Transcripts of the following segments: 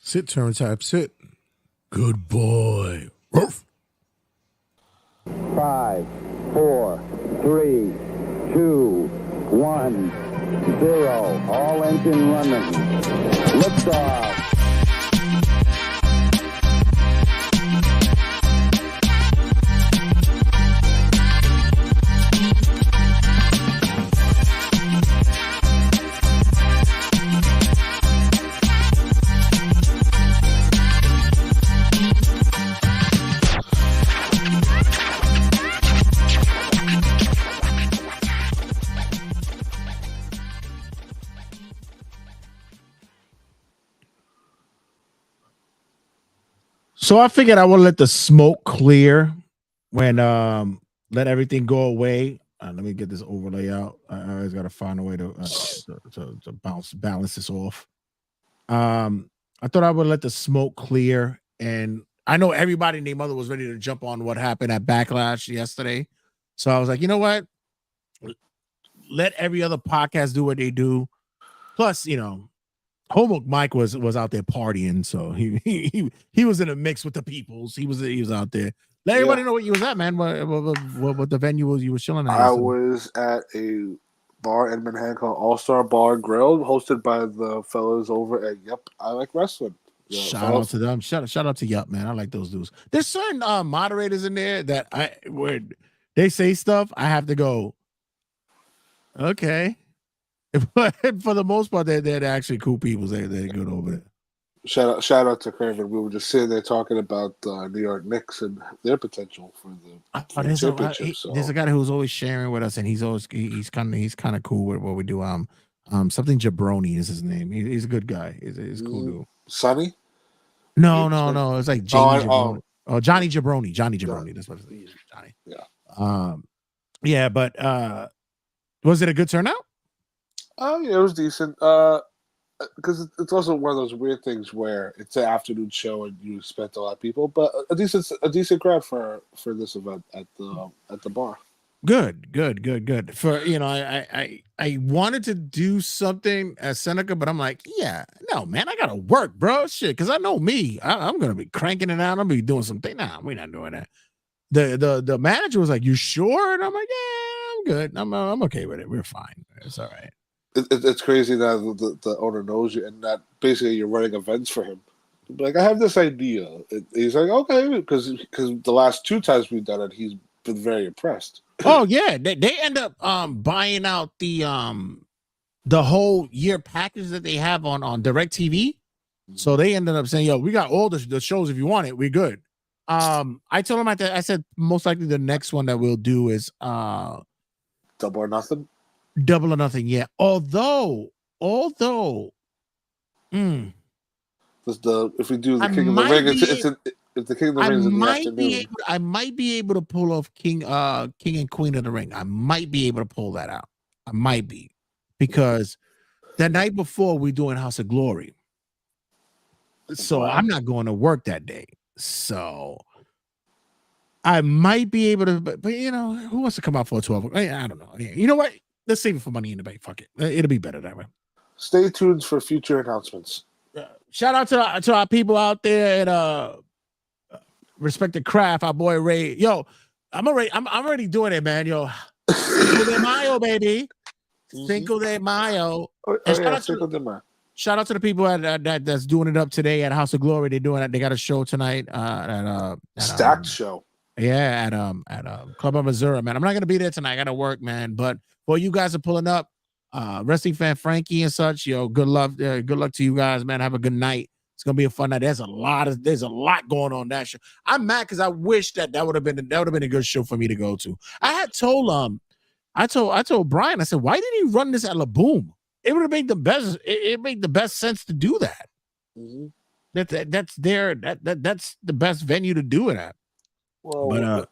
Sit, turn type, sit. Good boy. Ruff. 5, 4, 3, 2, 1, 0. All engine running. Liftoff. So I figured I would let the smoke clear when let everything go away. Let me get this overlay out. I always got to find a way to balance this off. I thought I would let the smoke clear, and I know everybody and their mother was ready to jump on what happened at Backlash yesterday. So I was like, you know what? Let every other podcast do what they do. Plus, Homework Mike was out there partying, so he was in a mix with the peoples. He was out there. Let everybody know what you was at, man. What the venue was you was chilling at? I was at a bar in Manhattan called All Star Bar and Grill, hosted by the fellas over at Yep, I Like Wrestling. Shout out to them. Shout out to Yup, man. I like those dudes. There's certain moderators in there that where they say stuff, I have to go, okay. But for the most part, they're actually cool people. They're good over there. Shout out to Craven. We were just sitting there talking about New York Knicks and their potential for the championship. There's a guy who's always sharing with us, and he's kind of cool with what we do. Something Jabroni is his name. He's a good guy. He's a cool dude. Sonny? No. It's like Jamie Jabroni. Oh, Johnny Jabroni. Johnny Jabroni. That's what it is. Johnny. Yeah. Yeah, but was it a good turnout? Yeah, it was decent. Because it's also one of those weird things where it's an afternoon show and you expect a lot of people, but a decent crowd for this event at the bar. Good. For I wanted to do something at Seneca, but I'm like, yeah, no, man, I gotta work, bro. Shit, because I know me, I'm gonna be cranking it out. I'm gonna be doing something. Nah, we're not doing that. The manager was like, "You sure?" And I'm like, "Yeah, I'm good. I'm okay with it. We're fine. It's all right." It's crazy that the owner knows you and that basically you're running events for him. Like, I have this idea. He's like, okay, because the last 2 times we've done it, he's been very impressed. Oh yeah, they end up buying out the whole year package that they have on DirecTV. So they ended up saying, "Yo, we got all the shows. If you want it, we're good." I told him I said most likely the next one that we'll do is Double or Nothing. Double or Nothing, yeah. Although, if we do the King of the Ring, if the King of the Ring is in the afternoon, I might be able to pull off King and Queen of the Ring. I might be able to pull that out. I might be, because the night before we're doing House of Glory, so I'm not going to work that day. So I might be able to, but who wants to come out for a 12? I don't know. You know what? Let's save it for Money in the Bank. Fuck it. It'll be better that way. Stay tuned for future announcements. Shout out to our people out there at Respect the Craft, our boy Ray. Yo, I'm already doing it, man. Yo, Cinco de Mayo, baby. Cinco de Mayo. Shout out to the people that's doing it up today at House of Glory. They got a show tonight. Stacked show. Yeah, at Club of Missouri, man. I'm not gonna be there tonight. I gotta work, man. But while you guys are pulling up, wrestling fan Frankie and such, yo, good luck to you guys, man. Have a good night. It's gonna be a fun night. There's a lot going on that show. I'm mad because I wish that would have been a good show for me to go to. I told Brian, I said, why didn't you run this at La Boom? It would have made the best. It made the best sense to do that. Mm-hmm. That's the best venue to do it at. Well, but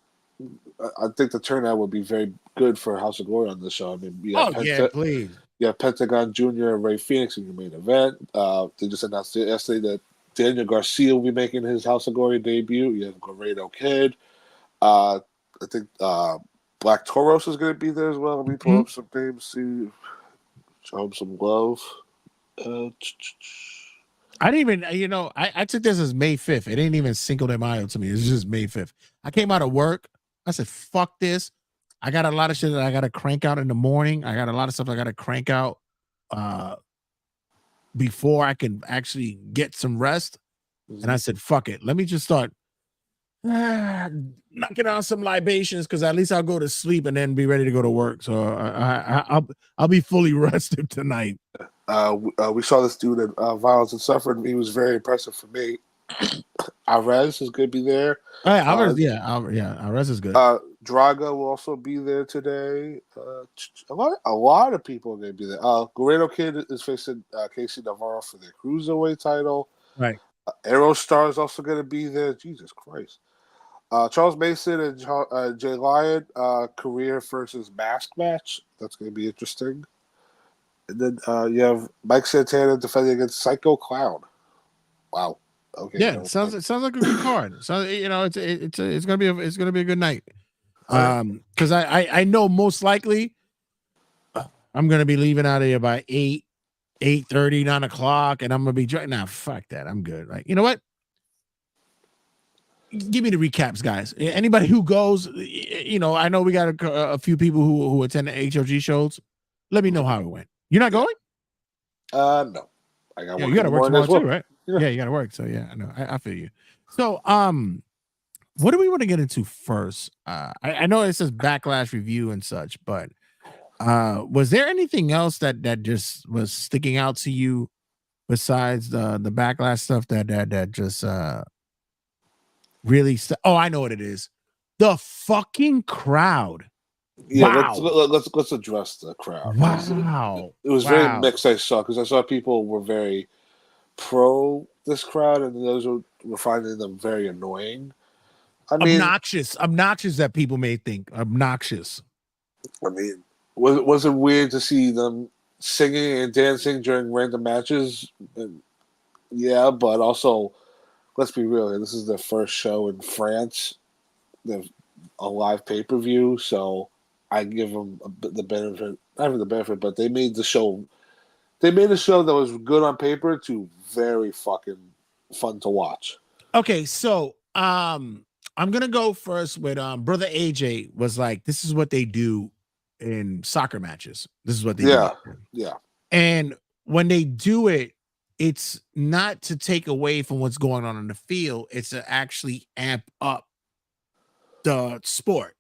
I think the turnout would be very good for House of Glory on the show. I mean, please. Yeah, Pentagon Jr. and Ray Phoenix in your main event. They just announced yesterday that Daniel Garcia will be making his House of Glory debut. You have Laredo Kid. I think Black Toros is going to be there as well. Let me pull up some names, show him some love. I didn't even, I took this as May 5th. It ain't even Cinco de Mayo to me. It's just May 5th. I came out of work. I said, fuck this. I got a lot of shit that I got to crank out in the morning. I got a lot of stuff I got to crank out before I can actually get some rest. And I said, fuck it. Let me just start knocking out some libations because at least I'll go to sleep and then be ready to go to work. So I'll be fully rested tonight. We saw this dude at Violence and Suffering. He was very impressive for me. Arez is going to be there. Arez is good. Drago will also be there today. A lot of people are going to be there. Guerrero Kid is facing Casey Navarro for the Cruiserweight title. Right. Aerostar is also going to be there. Jesus Christ. Charles Mason and Jay Lyon, career versus mask match. That's going to be interesting. And then you have Mike Santana defending against Psycho Clown. Wow. Okay. Yeah, sounds like a good card. So it's gonna be a good night. Because I know most likely I'm gonna be leaving out of here by 8:30, 9 o'clock, and I'm gonna be nah, fuck that. I'm good. Like, you know what? Give me the recaps, guys. Anybody who goes, I know we got a few people who attend the HOG shows. Let me know how it went. You're not going? No. I got you got to work tomorrow too, right? Yeah, you got to work. So yeah, I know. I feel you. So what do we want to get into first? I know it says Backlash review and such, but was there anything else that just was sticking out to you besides the Backlash stuff that just really? Oh, I know what it is. The fucking crowd. Yeah, wow. let's address the crowd. Wow, it was very mixed. I saw people were very pro this crowd, and those were finding them very annoying. I mean, obnoxious that people may think obnoxious. I mean, was it weird to see them singing and dancing during random matches? Yeah, but also, let's be real. This is their first show in France. They're a live pay-per-view, so I give them the benefit, not even the benefit, but they made the show. They made a show that was good on paper to very fucking fun to watch. Okay, so I'm gonna go first with brother AJ was like, this is what they do in soccer matches. This is what they do. Yeah. And when they do it, it's not to take away from what's going on in the field. It's to actually amp up the sport.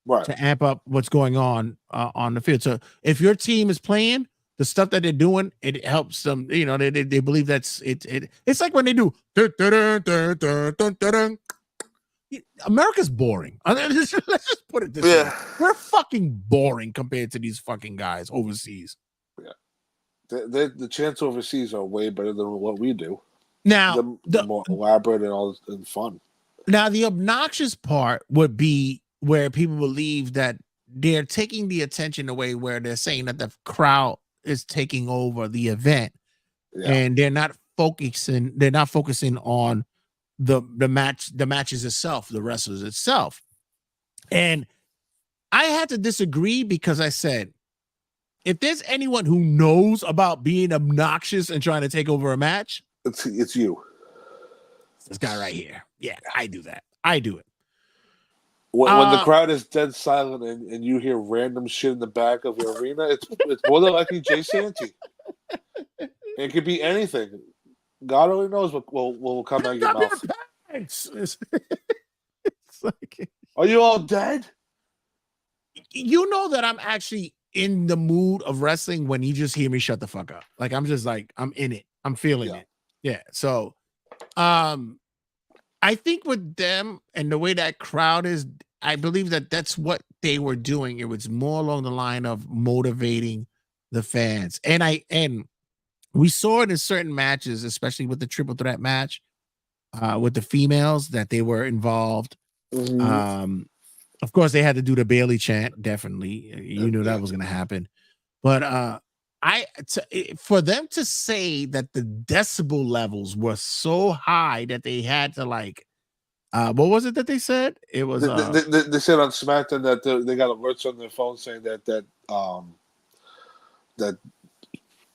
Right. To amp up what's going on the field. So if your team is playing, the stuff that they're doing, it helps them. They believe that's it. It's like when they do. America's boring. Let's just put it this way. We're fucking boring compared to these fucking guys overseas. Yeah, the chants overseas are way better than what we do. Now, the more elaborate and fun. Now, the obnoxious part would be where people believe that they're taking the attention away, where they're saying that the crowd is taking over the event, and they're not focusing on the matches itself, the wrestlers itself. And I had to disagree because I said, if there's anyone who knows about being obnoxious and trying to take over a match, it's you. This guy right here. Yeah, I do that. I do it. When the crowd is dead silent and you hear random shit in the back of the arena, it's more than likely Jay Santee. It could be anything. God only knows what will come out of your mouth. It's like, are you all dead? You know that I'm actually in the mood of wrestling when you just hear me shut the fuck up. Like, I'm just like, I'm in it. I'm feeling it. Yeah. So, I think with them and the way that crowd is, I believe that that's what they were doing. It was more along the line of motivating the fans. And we saw it in certain matches, especially with the triple threat match with the females, that they were involved. Mm-hmm. Of course, they had to do the Bailey chant. Definitely. You knew that was going to happen. But for them to say that the decibel levels were so high that they had to what was it that they said? It was they said on SmackDown that they got alerts on their phone saying that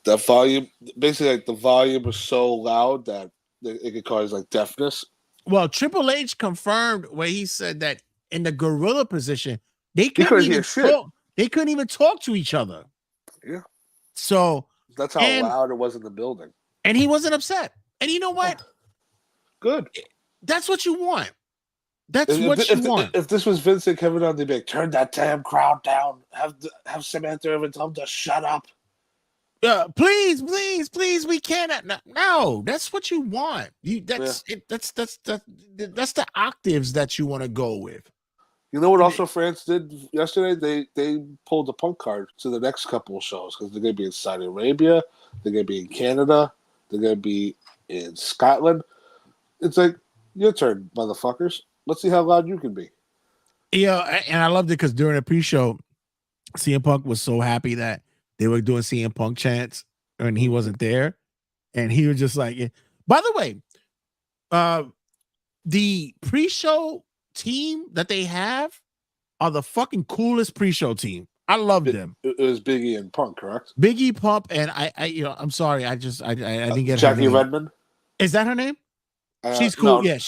The volume, basically, like the volume was so loud that it could cause like deafness. Well, Triple H confirmed where he said that in the gorilla position, they He couldn't couldn't hear even shit. talk. They couldn't even talk to each other. Yeah, So that's how loud it was in the building. And he wasn't upset. And you know what? Good. That's what you want. That's what you want. If this was Vince and Kevin on, they'd be like, turn that damn crowd down. Have Samantha Irvin tell them to shut up. Please, we cannot. No, that's what you want. That's the octaves that you want to go with. You know what? Also, France did yesterday. They pulled the Punk card to the next couple of shows because they're going to be in Saudi Arabia, they're going to be in Canada, they're going to be in Scotland. It's like your turn, motherfuckers. Let's see how loud you can be. Yeah, and I loved it because during the pre-show, CM Punk was so happy that they were doing CM Punk chants and he wasn't there. And he was just like, by the way, the pre-show team that they have are the fucking coolest pre-show team. I love them. It was Biggie and Punk, correct? Biggie, Pump, and I'm sorry, I didn't get Jackie her name. Redmond. Is that her name? She's cool. No, yeah,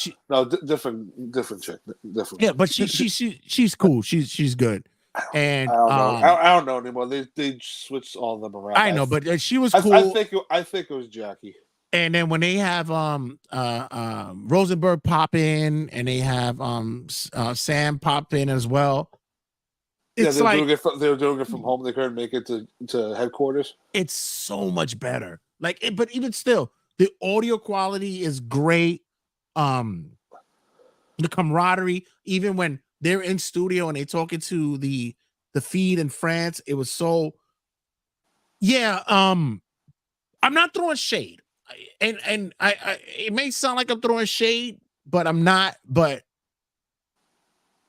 different chick. Different. Yeah, but she's cool. She's good. And I don't know anymore. They switched all of them around. I know, but she was cool. I think it was Jackie. And then when they have Rosenberg pop in, and they have Sam pop in as well, it's they're doing it from home. They couldn't make it to headquarters. It's so much better. But even still, the audio quality is great. The camaraderie, even when they're in studio and they talking to the feed in France, it was so. Yeah, I'm not throwing shade, and I it may sound like I'm throwing shade, but I'm not. But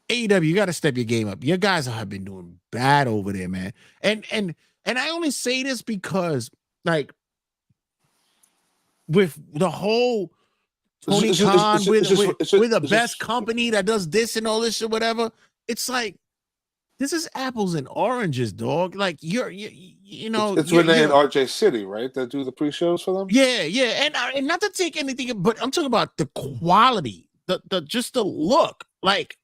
AEW, you got to step your game up. Your guys have been doing bad over there, man. And I only say this because, like, with the whole Tony Khan, we're the best company that does this and all this or whatever. It's like, this is apples and oranges, dog. Like you know, it's Renee and RJ City, right? That do the pre-shows for them. Yeah, and not to take anything, but I'm talking about the quality, the just the look. Like,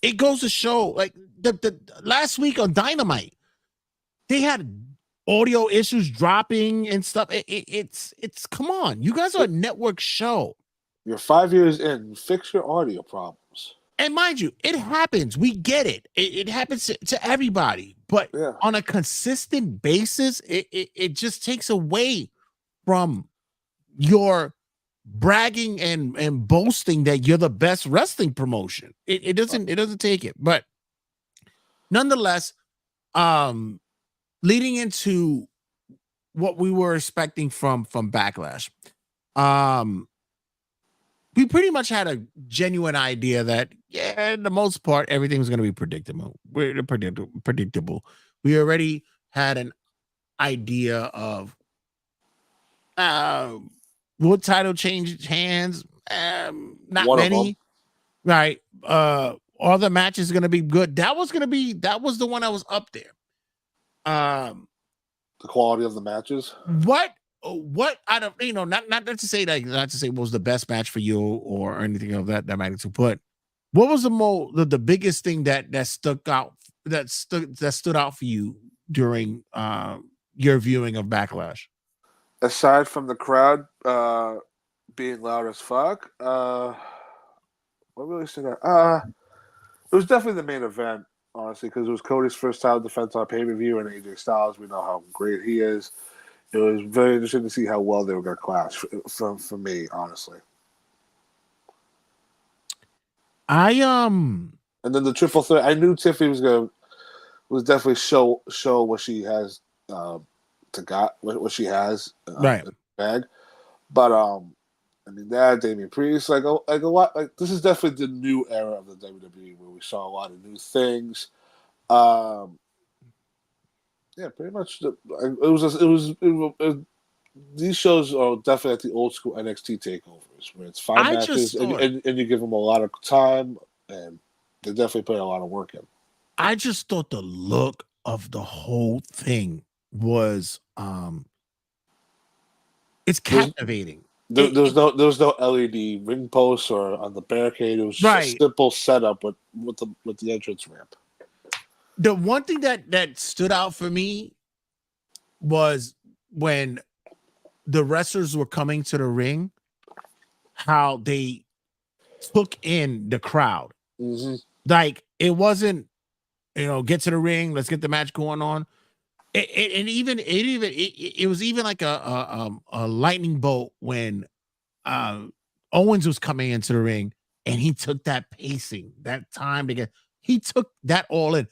it goes to show, like the last week on Dynamite, they had audio issues dropping and stuff. It's come on, you guys are a network show. You're 5 years in. Fix your audio problems. And mind you, it happens. We get it. It happens to everybody. But on a consistent basis, it just takes away from your bragging and boasting that you're the best wrestling promotion. It doesn't take it. But nonetheless, leading into what we were expecting from Backlash, we pretty much had a genuine idea that, in the most part, everything was going to be predictable. Predictable. We already had an idea of what title changed hands. Not One many, right? All the matches are going to be good. That was the one that was up there. The quality of the matches. What out of, not to say what was the best match for you or anything of that magnitude, but what was the biggest thing that stuck out that stood out for you during your viewing of Backlash? Aside from the crowd being loud as fuck, what really stood out? It was definitely the main event, honestly, because it was Cody's first title defense on pay-per-view, and AJ Styles, we know how great he is. It was very interesting to see how well they were going to clash for me, honestly. And then the triple threat. I knew Tiffany was definitely show what she has what she has right in the bag. But I mean, that Damian Priest, like a lot, like this is definitely the new era of the WWE where we saw a lot of new things. Yeah, pretty much. These shows are definitely at the old school NXT takeovers, where it's 5 matches and you give them a lot of time, and they definitely put a lot of work in. I just thought the look of the whole thing was It's captivating. There was no LED ring posts or on the barricade. It was just a simple setup with the entrance ramp. The one thing that stood out for me was when the wrestlers were coming to the ring, how they took in the crowd. Mm-hmm. Like it wasn't, get to the ring, let's get the match going on. It was even like a lightning bolt when Owens was coming into the ring and he took that pacing, that time to he took that all in.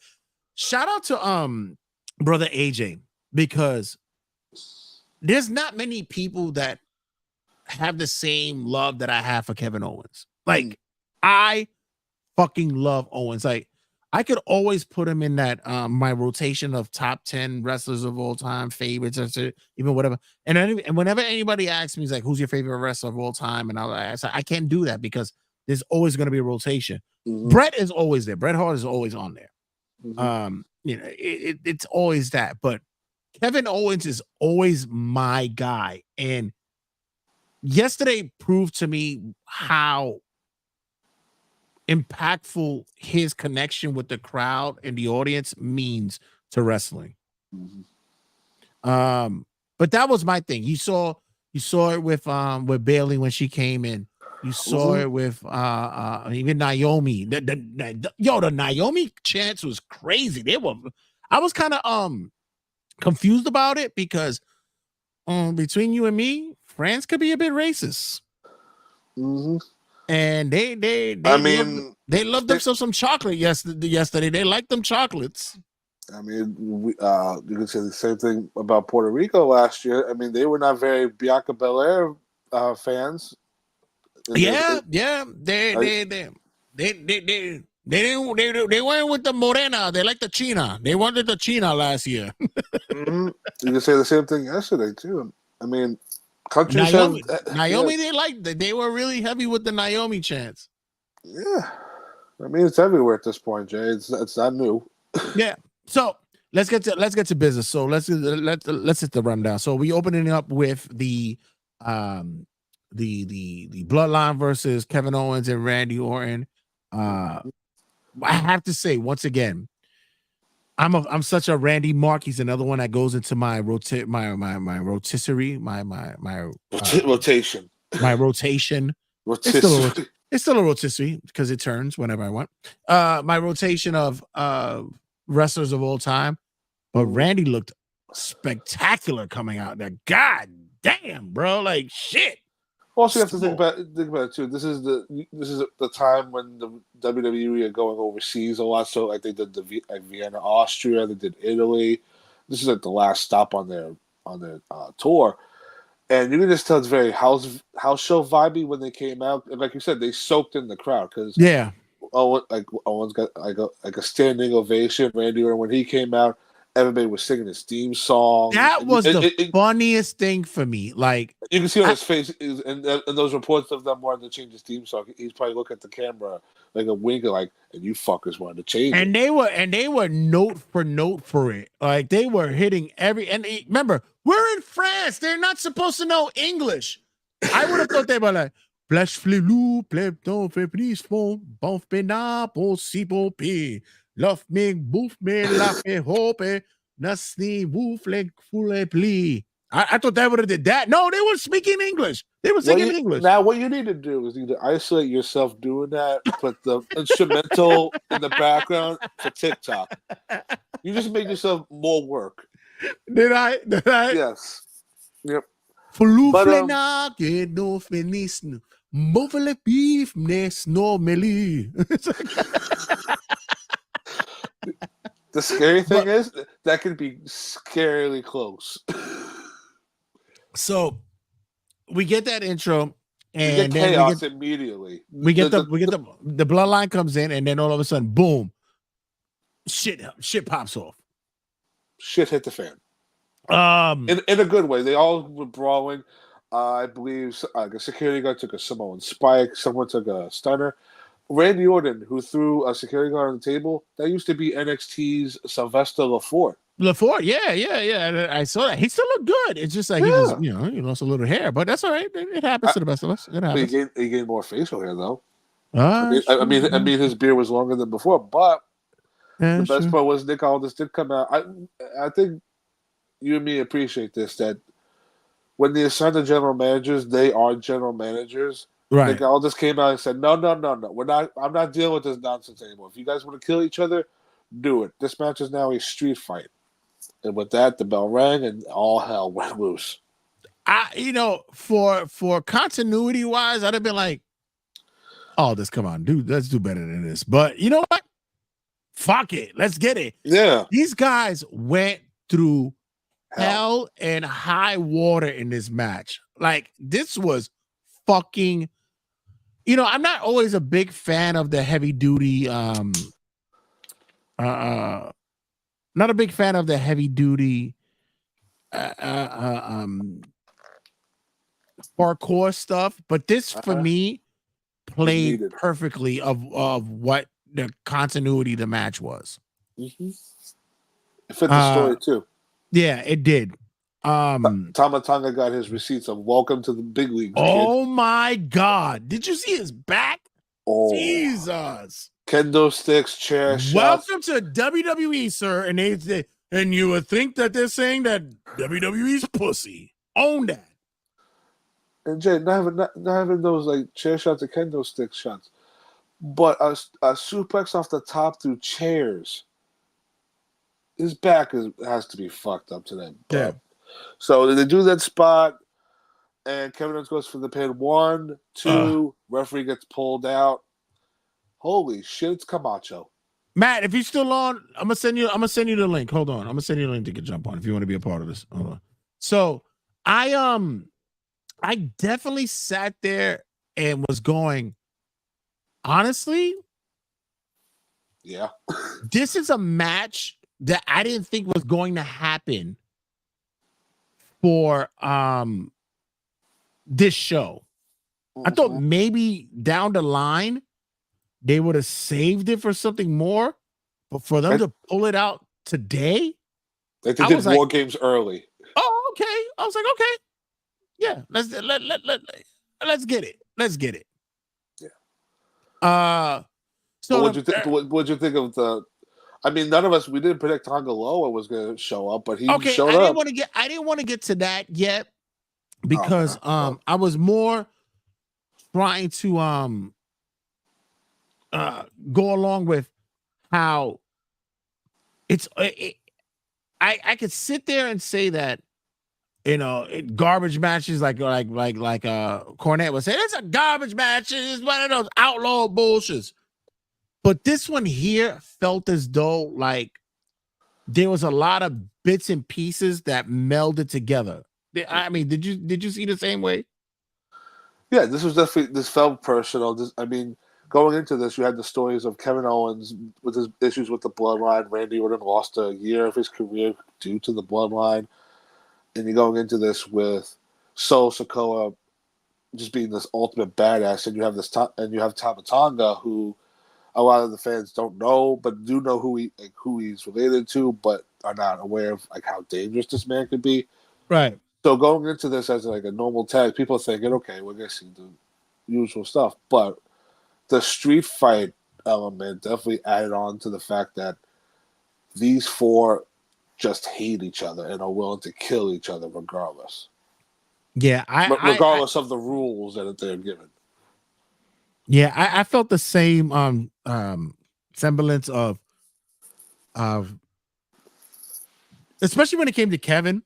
Shout out to brother AJ, because there's not many people that have the same love that I have for Kevin Owens. Like I fucking love Owens. Like I could always put him in that my rotation of top 10 wrestlers of all time, favorites, or even whatever. And whenever anybody asks me, like, who's your favorite wrestler of all time? And I say, I can't do that because there's always going to be a rotation. Mm-hmm. Bret is always there. Bret Hart is always on there. Mm-hmm. It's always that. But Kevin Owens is always my guy. And yesterday proved to me how impactful his connection with the crowd and the audience means to wrestling. Mm-hmm. But that was my thing. You saw it with Bailey when she came in. You saw it with even Naomi. The Naomi chance was crazy. I was kind of confused about it because between you and me, France could be a bit racist. Mm-hmm. And they loved themselves some chocolate yesterday. They liked them chocolates. I mean, you can say the same thing about Puerto Rico last year. I mean, they were not very Bianca Belair fans. They went with the Morena. They liked the China. They wanted the China last year. Mm-hmm. You can say the same thing yesterday too. I mean, countries Naomi, they were really heavy with the Naomi chants. Yeah, I mean it's everywhere at this point, Jay. It's not new. Yeah. So let's get to business. So let's hit the rundown. So we opening up with the Bloodline versus Kevin Owens and Randy Orton. I have to say once again, I'm such a Randy Mark. He's another one that goes into my rotisserie, my rotisserie, rotation. My rotation. Rotisserie. It's still a rotisserie because it turns whenever I want. My rotation of wrestlers of all time, but Randy looked spectacular coming out there. God damn, bro, like shit. Also, you have to think about it too. This is the time when the WWE are going overseas a lot. So like they did Vienna, Austria. They did Italy. This is like the last stop on their tour, and you can just tell it's very house show vibey when they came out. And like you said, they soaked in the crowd because Owens got like a standing ovation. Randy Orton when he came out. Everybody was singing his theme song. That was the funniest thing for me. Like you can see on his face, and those reports of them wanting to change his theme song. He's probably looking at the camera like a winker, like, "And you fuckers wanted to change it." And they were note for note for it. Like they were hitting remember, we're in France. They're not supposed to know English. I would have thought they were like. Flash flelou, plepton, febris, fond, bonf pena, bon si bon pi. Love me, bouffe me, la fe hope, nasni, woof, like, full pli. I thought that would have did that. No, they were speaking English. They were singing English. Now, what you need to do is either isolate yourself doing that, put the instrumental in the background for TikTok. You just made yourself more work. Did I? Yes. Yep. Fluflena, que no finis, mofele beef, nes no meli. The scary thing is that could be scarily close. So we get that intro, and we get chaos immediately. We get the bloodline comes in, and then all of a sudden, boom, shit pops off. Shit hit the fan. In a good way. They all were brawling. I believe a security guard took a Samoan spike. Someone took a stunner. Randy Orton, who threw a security guard on the table, that used to be NXT's Sylvester LaForte. LaForte, yeah. I saw that. He still looked good. It's just like he just, he lost a little hair, but that's all right. It happens to the best of us. It happens. He gained more facial hair though. Sure. I mean, his beard was longer than before, but the best Sure. part was Nick Aldis did come out. I think you and me appreciate this, that when they assign the general managers, they are general managers. Right. Nick Aldis came out and said, "No, we're not. I'm not dealing with this nonsense anymore. If you guys want to kill each other, do it. This match is now a street fight." And with that, the bell rang and all hell went loose. For continuity wise, I'd have been like, "Oh, come on, dude, let's do better than this." But you know what? Fuck it, let's get it. Yeah, these guys went through hell and high water in this match. Like, this was fucking. I'm not always a big fan of the heavy duty. Not a big fan of the heavy duty. Hardcore stuff, but this for me played perfectly of what the continuity of the match was. Mm-hmm. It fit the story too. Yeah, it did. Tama Tonga got his receipts of welcome to the big leagues. Oh my God. Did you see his back? Oh, Jesus. Kendo sticks, chair shots. Welcome to WWE, sir. And you would think that they're saying that WWE's pussy. Own that. And Jay, not having those like chair shots or kendo stick shots, but a suplex off the top through chairs. His back has to be fucked up to that. Yeah. So they do that spot, and Kevin Owens goes for the pin. 1, 2, referee gets pulled out. Holy shit, it's Camacho. Matt, if you're still on, I'm gonna send you the link. Hold on. I'm gonna send you the link to jump on if you want to be a part of this. Hold on. So I definitely sat there and was going, honestly, yeah. This is a match that I didn't think was going to happen for this show. Mm-hmm. I thought maybe down the line they would have saved it for something more, but for them to pull it out today, like they did War Games early. Oh, okay. I was like, okay, yeah, let's get it. Let's get it. Yeah. So what'd you think of the? I mean, none of us, we didn't predict Tonga Loa was going to show up, but he showed up. I didn't want to get to that yet because I was more trying to go along with how I could sit there and say that garbage matches like Cornette would say it's a garbage match. It's one of those outlaw bullshits. But this one here felt as though like there was a lot of bits and pieces that melded together. I mean, did you see the same way? Yeah, this felt personal. Going into this, you had the stories of Kevin Owens with his issues with the bloodline. Randy Orton lost a year of his career due to the bloodline. And you're going into this with Solo Sikoa just being this ultimate badass, and you have Tama Tonga, who a lot of the fans don't know, but do know who he's related to, but are not aware of like how dangerous this man could be. Right. So going into this as like a normal tag, people are thinking, okay, we're gonna see the usual stuff, but the street fight element definitely added on to the fact that these four just hate each other and are willing to kill each other regardless. Yeah, regardless of the rules that they're given. Yeah, I felt the same semblance of especially when it came to Kevin.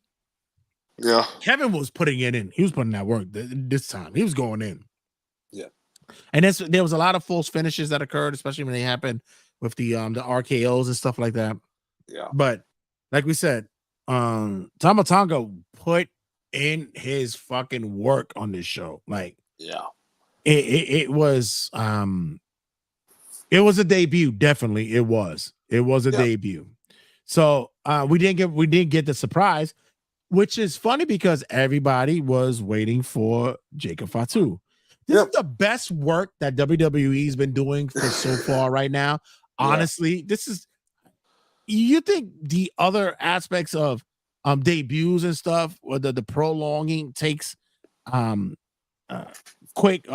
Yeah, Kevin was putting it in. He was putting that work this time. He was going in. Yeah, and there was a lot of false finishes that occurred, especially when they happened with the RKOs and stuff like that. Yeah, but like we said, Tama Tonga put in his fucking work on this show. Like, yeah. It was a debut. Definitely it was a debut. So we didn't get the surprise, which is funny because everybody was waiting for Jacob Fatu. This is the best work that WWE's been doing for so far right now. Honestly, this is you think the other aspects of debuts and stuff, or the prolonging takes um a quick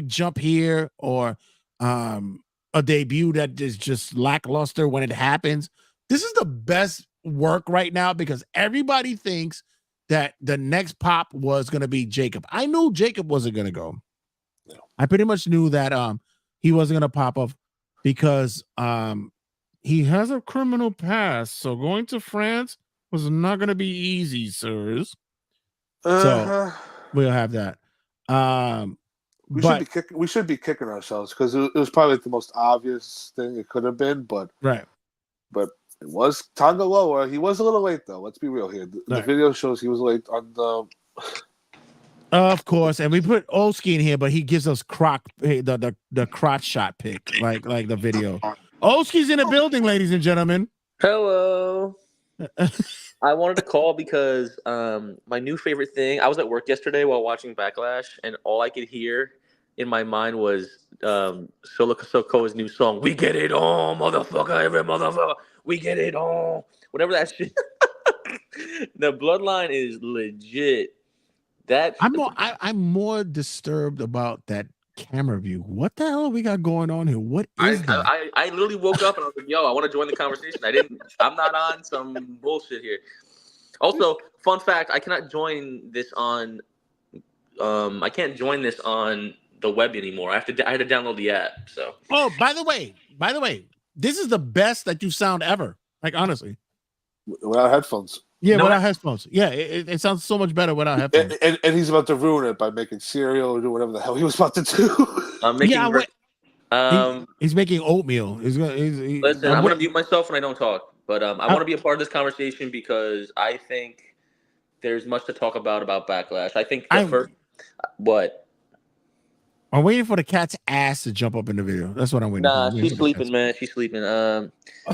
jump here, or a debut that is just lackluster when it happens. This is the best work right now because everybody thinks that the next pop was going to be Jacob. I knew Jacob wasn't going to go. No. I pretty much knew that he wasn't going to pop up because he has a criminal past, so going to France was not going to be easy, sirs. So we'll have that. We But should be kicking ourselves because it was probably like the most obvious thing it could have been, but right. But it was Tonga Loa. He was a little late though. Let's be real here. The Right. video shows he was late on the. Of course, and we put Olski in here, but he gives us the crotch shot pick, like the video. Olski's in the building, ladies and gentlemen. Hello. I wanted to call because my new favorite thing. I was at work yesterday while watching Backlash, and all I could hear in my mind was Solo Sokoa's new song. We get it on, motherfucker, every motherfucker. We get it on. Whatever that shit. The Bloodline is legit. I'm more disturbed about that camera view. What the hell we got going on here? What is that? I literally woke up and I was like, yo, I want to join the conversation. I'm not on some bullshit here. Also, fun fact, I cannot join this on I can't join this on the web anymore. I had to download the app. So by the way, this is the best that you sound ever. Like honestly. Without headphones. Yeah, without headphones. Yeah, it sounds so much better without headphones. And he's about to ruin it by making cereal or do whatever the hell he was about to do. He's making oatmeal. Listen, I'm going to mute myself when I don't talk. But I want to be a part of this conversation because I think there's much to talk about Backlash. I think what? I'm waiting for the cat's ass to jump up in the video. That's what I'm waiting for. Nah, she's sleeping, man. She's sleeping.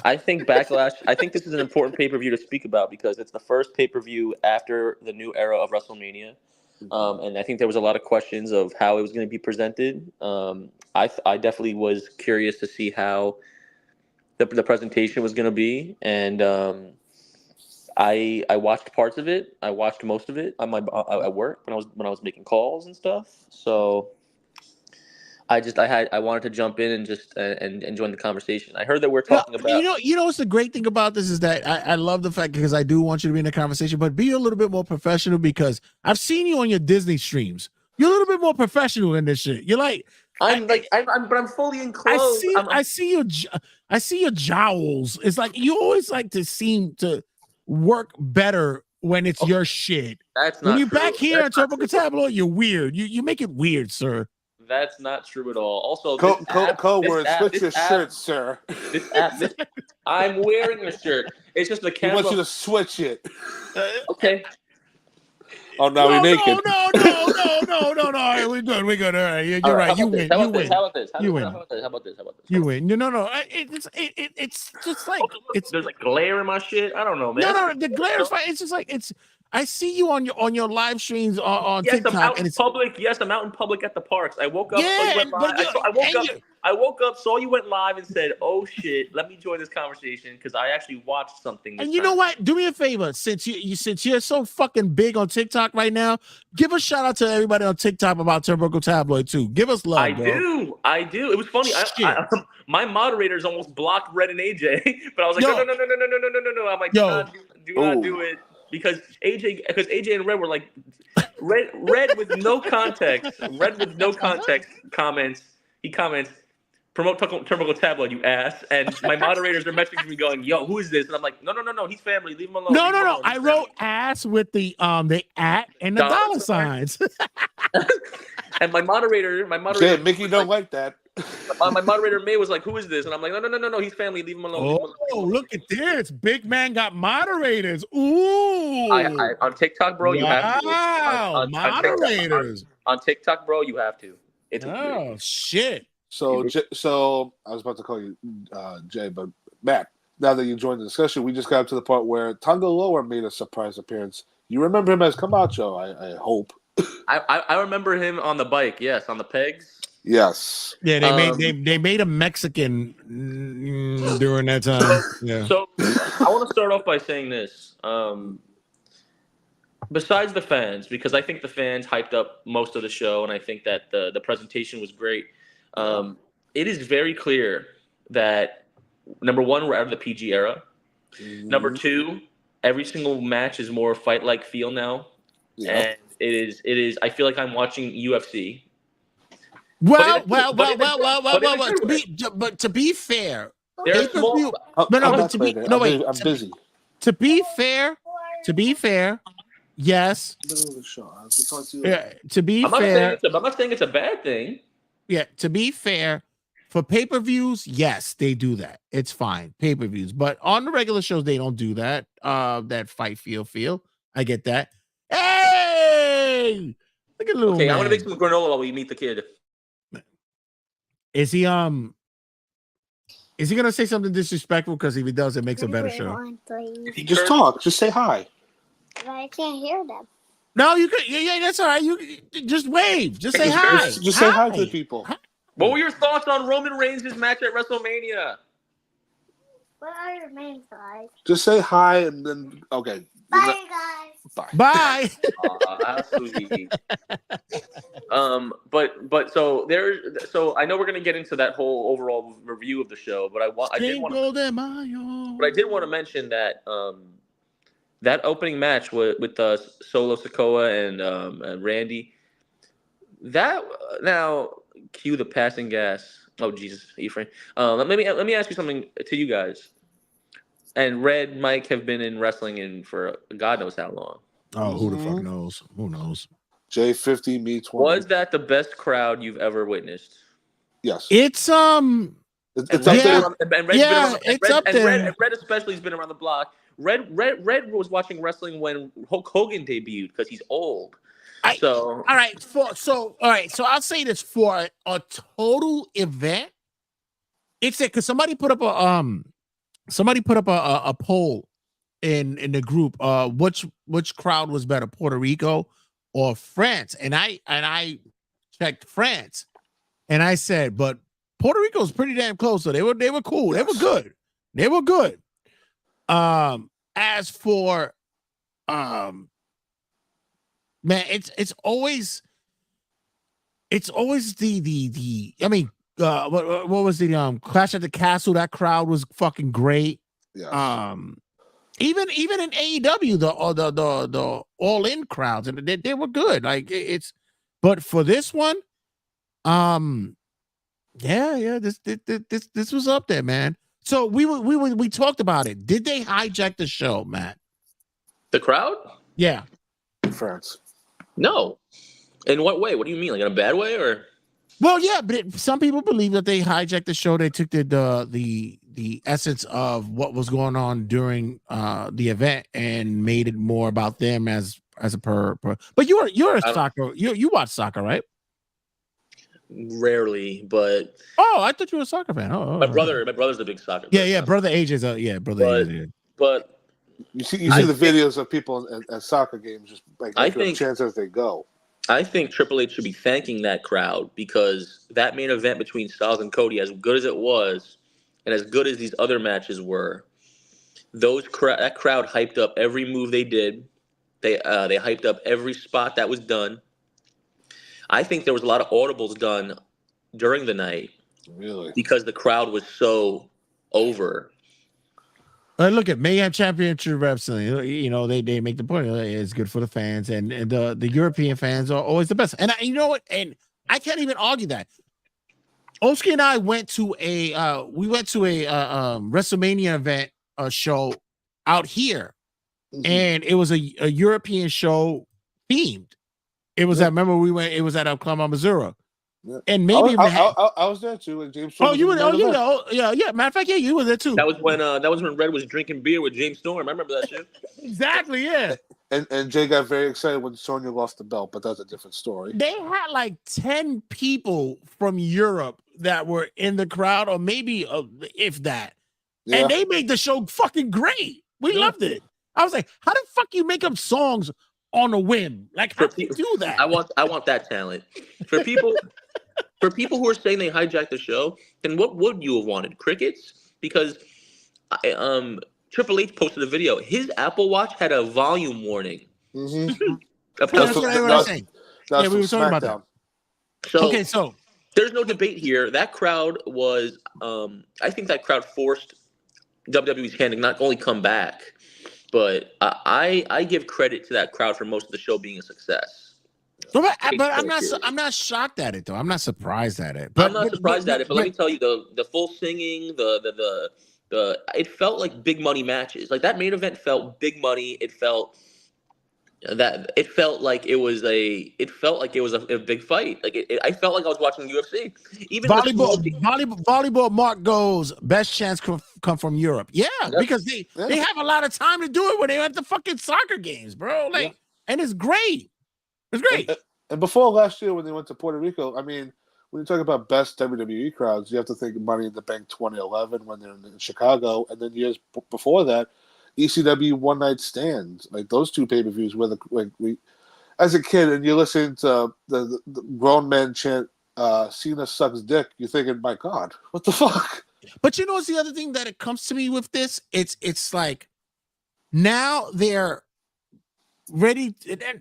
I think Backlash. I think this is an important pay-per-view to speak about because it's the first pay-per-view after the new era of WrestleMania, and I think there was a lot of questions of how it was going to be presented. I definitely was curious to see how the presentation was going to be, and I watched parts of it. I watched most of it at work when I was making calls and stuff. So. I wanted to jump in and just and join the conversation. I heard that we're talking about. You know what's the great thing about this is that I love the fact because I do want you to be in the conversation, but be a little bit more professional because I've seen you on your Disney streams. You're a little bit more professional in this shit. You're like I'm fully enclosed. I see your jowls. It's like you always like to seem to work better when it's your shit. That's not when you're true. back here at Turbo Tableau, you're weird. You make it weird, sir. That's not true at all. Also, code word, switch your shirt, sir. I'm wearing a shirt. It's just the camera. I want you to switch it. Okay. Oh, now we're naked. No. All right, we're good. All right, you're right. You win. How about this? You win. How about this? You win. No. It's just like there's like glare in my shit. I don't know, man. No. The glare is fine. It's just like I see you on your live streams on yes, TikTok. I'm out in public. Yes, I'm out in public at the parks. I woke up. Yeah, I woke up, saw you went live, and said, "Oh shit, let me join this conversation because I actually watched something." And you know what? Do me a favor, since you're so fucking big on TikTok right now, give a shout out to everybody on TikTok about Turbo Tabloid too. Give us love. I do. It was funny. My moderators almost blocked Red and AJ, but I was like, no. I'm like, do not do it. Because AJ and Red were like Red with no context. Red with no context comments. He comments, promote Turbo Tabloid, you ass. And my moderators are messaging me going, yo, who is this? And I'm like, no. He's family. Leave him alone. No. I wrote ass with the at and the dollar signs. And my moderator. Yeah, Mickey don't like that. My moderator May was like, "Who is this?" And I'm like, "No, he's family. Leave him alone." Oh, look at this! Big man got moderators. Ooh, on TikTok, bro, you have to. Wow, moderators on TikTok, bro, you have to. It's shit. So I was about to call you Jay, but Matt, now that you joined the discussion, we just got up to the part where Tonga Loa made a surprise appearance. You remember him as Camacho, I hope. I remember him on the bike. Yes, on the pegs. Yes. Yeah, they made a Mexican during that time. Yeah. So I want to start off by saying this. Besides the fans, because I think the fans hyped up most of the show, and I think that the presentation was great. It is very clear that number one, we're out of the PG era. Number two, every single match is more fight-like feel now, and it is. I feel like I'm watching UFC. Well. To be fair, there's small. I'm busy. To be fair, yes. Yeah. To be fair, I'm not saying it's a bad thing. Yeah. To be fair, for pay-per-views, yes, they do that. It's fine, pay-per-views. But on the regular shows, they don't do that. That fight feel. I get that. Hey, look at little. Okay, man. I'm gonna make some granola while we meet the kid. Is he gonna say something disrespectful? Because if he does, it makes a better show. Just talk. Just say hi. But I can't hear them. No, you could. Yeah, that's all right. You just wave. Just say hi. Just say hi to the people. What were your thoughts on Roman Reigns' match at WrestleMania? What are your main thoughts? Just say hi and then okay. Bye, guys. Bye. Absolutely. But so I know we're gonna get into that whole overall review of the show, but I did want to mention that that opening match with Solo Sikoa and Randy. That now cue the passing gas. Oh Jesus, Ephraim. Let me ask you something to you guys. And Red Mike have been in wrestling for God knows how long. Oh, who the fuck knows? Who knows? J50, me 20. Was that the best crowd you've ever witnessed? Yes. It's up there. It's up there. Red especially has been around the block. Red was watching wrestling when Hulk Hogan debuted because he's old. So I'll say this for a total event. It's it because somebody put up a poll in the group. Which crowd was better, Puerto Rico or France? And I checked France, and I said, but Puerto Rico's pretty damn close. So they were cool. They were good. They were good. As for man, it's always the I mean, what was the Clash at the Castle? That crowd was fucking great. Yeah. Even in AEW, the all in crowds, and they were good. Like but for this one, this was up there, man. So we talked about it. Did they hijack the show, Matt? The crowd? Yeah. France. No. In what way? What do you mean? Like in a bad way, or? Well, yeah, but some people believe that they hijacked the show. They took the essence of what was going on during the event and made it more about them as a per. But you're a soccer. You watch soccer, right? Rarely, but I thought you were a soccer fan. My brother's a big soccer. Yeah, brother AJ's AJ. But you see the videos of people at soccer games just like taking a chance as they go. I think Triple H should be thanking that crowd because that main event between Styles and Cody, as good as it was, and as good as these other matches were, that crowd hyped up every move they did. They hyped up every spot that was done. I think there was a lot of audibles done during the night. Really? Because the crowd was so over. Look at Mayhem Championship Wrestling. You know, they make the point. It's good for the fans, and the European fans are always the best. And you know what? And I can't even argue that. Oski and I went to a WrestleMania event show out here, and it was a European show themed. It was remember we went. It was at Oklahoma, Missouri. Yeah. And maybe I was there too. And James. You were. Yeah. Matter of fact, you were there too. That was when Red was drinking beer with James Storm. I remember that shit. Exactly. Yeah. And Jay got very excited when Sonya lost the belt, but that's a different story. They had like 10 people from Europe that were in the crowd, or maybe if that. Yeah. And they made the show fucking great. We loved it. I was like, how the fuck you make up songs on a whim? Like, how do you do that? I want that talent. For people for people who are saying they hijacked the show, then what would you have wanted? Crickets? Because Triple H posted a video. His Apple Watch had a volume warning. Mm-hmm. That's what I was saying. That's we were talking SmackDown. about that. So there's no debate here. That crowd was, I think that crowd forced WWE's hand to not only come back, but I give credit to that crowd for most of the show being a success. But I'm not shocked at it though. I'm not surprised at it. But I'm not surprised at it. But let me tell you, the full singing, the it felt like big money matches. Like that main event felt big money. It felt like it was a big fight. Like I felt like I was watching UFC. Even volleyball. Mark goes, best chance come from Europe. Yeah, because they have a lot of time to do it when they're at the fucking soccer games, bro. And it's great. It's great. And before last year, when they went to Puerto Rico, I mean, when you talk about best WWE crowds, you have to think Money in the Bank 2011 when they're in Chicago, and then years before that, ECW One Night Stands, like those two pay-per-views where we, as a kid, and you listen to the grown men chant "Cena sucks dick," you're thinking, "My God, what the fuck?" But you know what's the other thing that it comes to me with this? It's like now they're ready.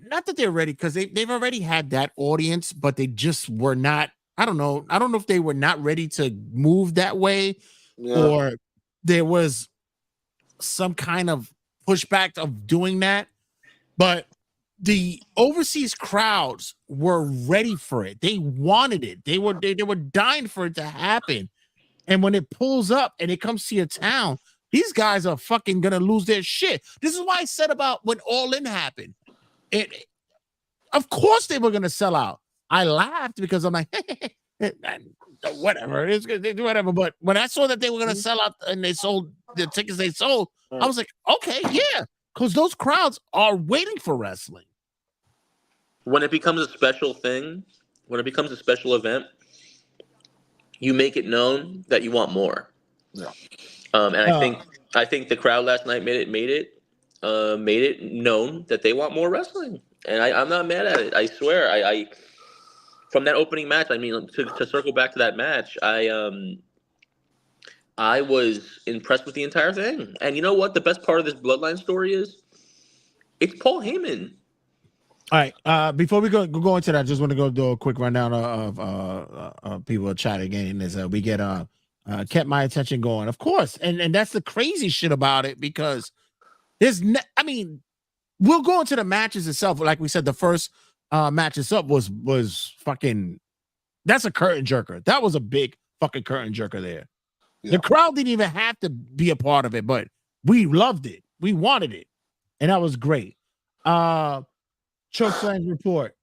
Not that they're ready because they've already had that audience, but they just were not. I don't know if they were not ready to move that way, or there was some kind of pushback of doing that. But the overseas crowds were ready for it. They wanted it. They were dying for it to happen. And when it pulls up and it comes to your town, these guys are fucking gonna lose their shit. This is why I said about when All In happened. Of course they were gonna sell out. I laughed because I'm like, whatever, it's good, they do whatever. But when I saw that they were gonna sell out and they sold the tickets they sold, I was like, okay, yeah, because those crowds are waiting for wrestling. When it becomes a special thing, when it becomes a special event, you make it known that you want more. Yeah. And I think the crowd last night made it known that they want more wrestling, and I'm not mad at it. I swear, I from that opening match. I mean, to circle back to that match, I was impressed with the entire thing. And you know what? The best part of this Bloodline story is it's Paul Heyman. All right. Before we go into that, I just want to go do a quick rundown of people chatting in as we get kept my attention going, of course, and that's the crazy shit about it because we'll go into the matches itself. Like we said, the first match itself was fucking. That's a curtain jerker. That was a big fucking curtain jerker there. Yeah. The crowd didn't even have to be a part of it, but we loved it. We wanted it, and that was great. Chokeslam's report.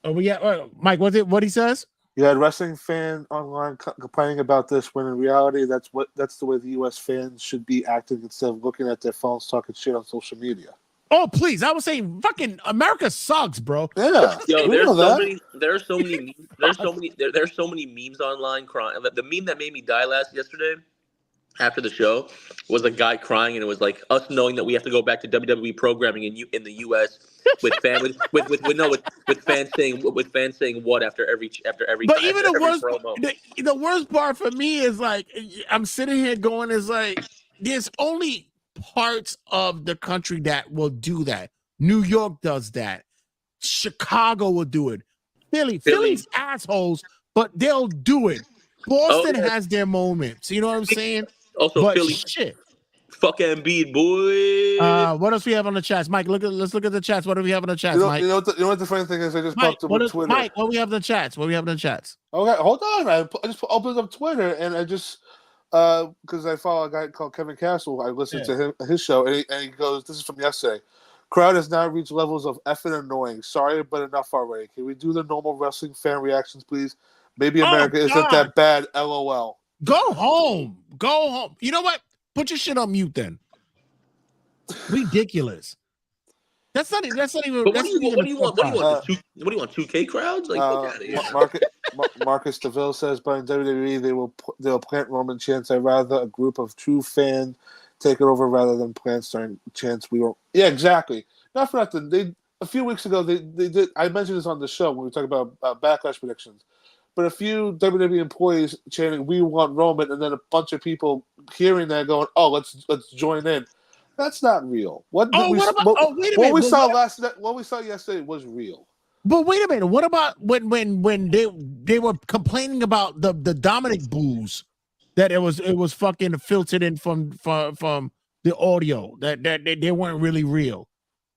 Mike, what he says? You had wrestling fan online complaining about this when in reality that's the way the U.S. fans should be acting instead of looking at their phones talking shit on social media. Oh please! I was saying, fucking America sucks, bro. Yeah, yo, there's so many memes online crying. The meme that made me die yesterday after the show was a guy crying, and it was like us knowing that we have to go back to WWE programming in the U.S. with fans saying what after every. But even the worst part for me is like I'm sitting here going is like there's only parts of the country that will do that. New York does that. Chicago will do it. Philly's assholes, but they'll do it. Boston has their moments. You know what I'm saying? Also, but Philly, shit. Fuck Embiid, boy. What else we have on the chats, Mike? Let's look at the chats. What do we have on the chats, Mike? You know what the funny thing is? I just popped up on Twitter. Mike, what do we have in the chats? Okay, hold on. I just opened up Twitter and I just because I follow a guy called Kevin Castle. I listened to his show and he goes, "This is from yesterday. Crowd has now reached levels of effing annoying. Sorry, but enough already. Can we do the normal wrestling fan reactions, please? Maybe America isn't that bad. LOL. Go home. You know what? Put your shit on mute then. Ridiculous. That's not even. But what do you want? What do you want? 2K crowds? Like, look at it. Marcus DeVille says, "But in WWE, they'll plant Roman chants. I'd rather a group of true fans take it over rather than plant starting chants. We won't." Yeah, exactly. Not for nothing. a few weeks ago, they did. I mentioned this on the show when we talked about Backlash predictions. But a few WWE employees chanting "We want Roman," and then a bunch of people hearing that going, "Oh, let's join in." That's not real. What wait a what minute. we saw what we saw yesterday was real. But wait a minute. What about when they were complaining about the Dominic boos that it was fucking filtered in from the audio that they weren't really real.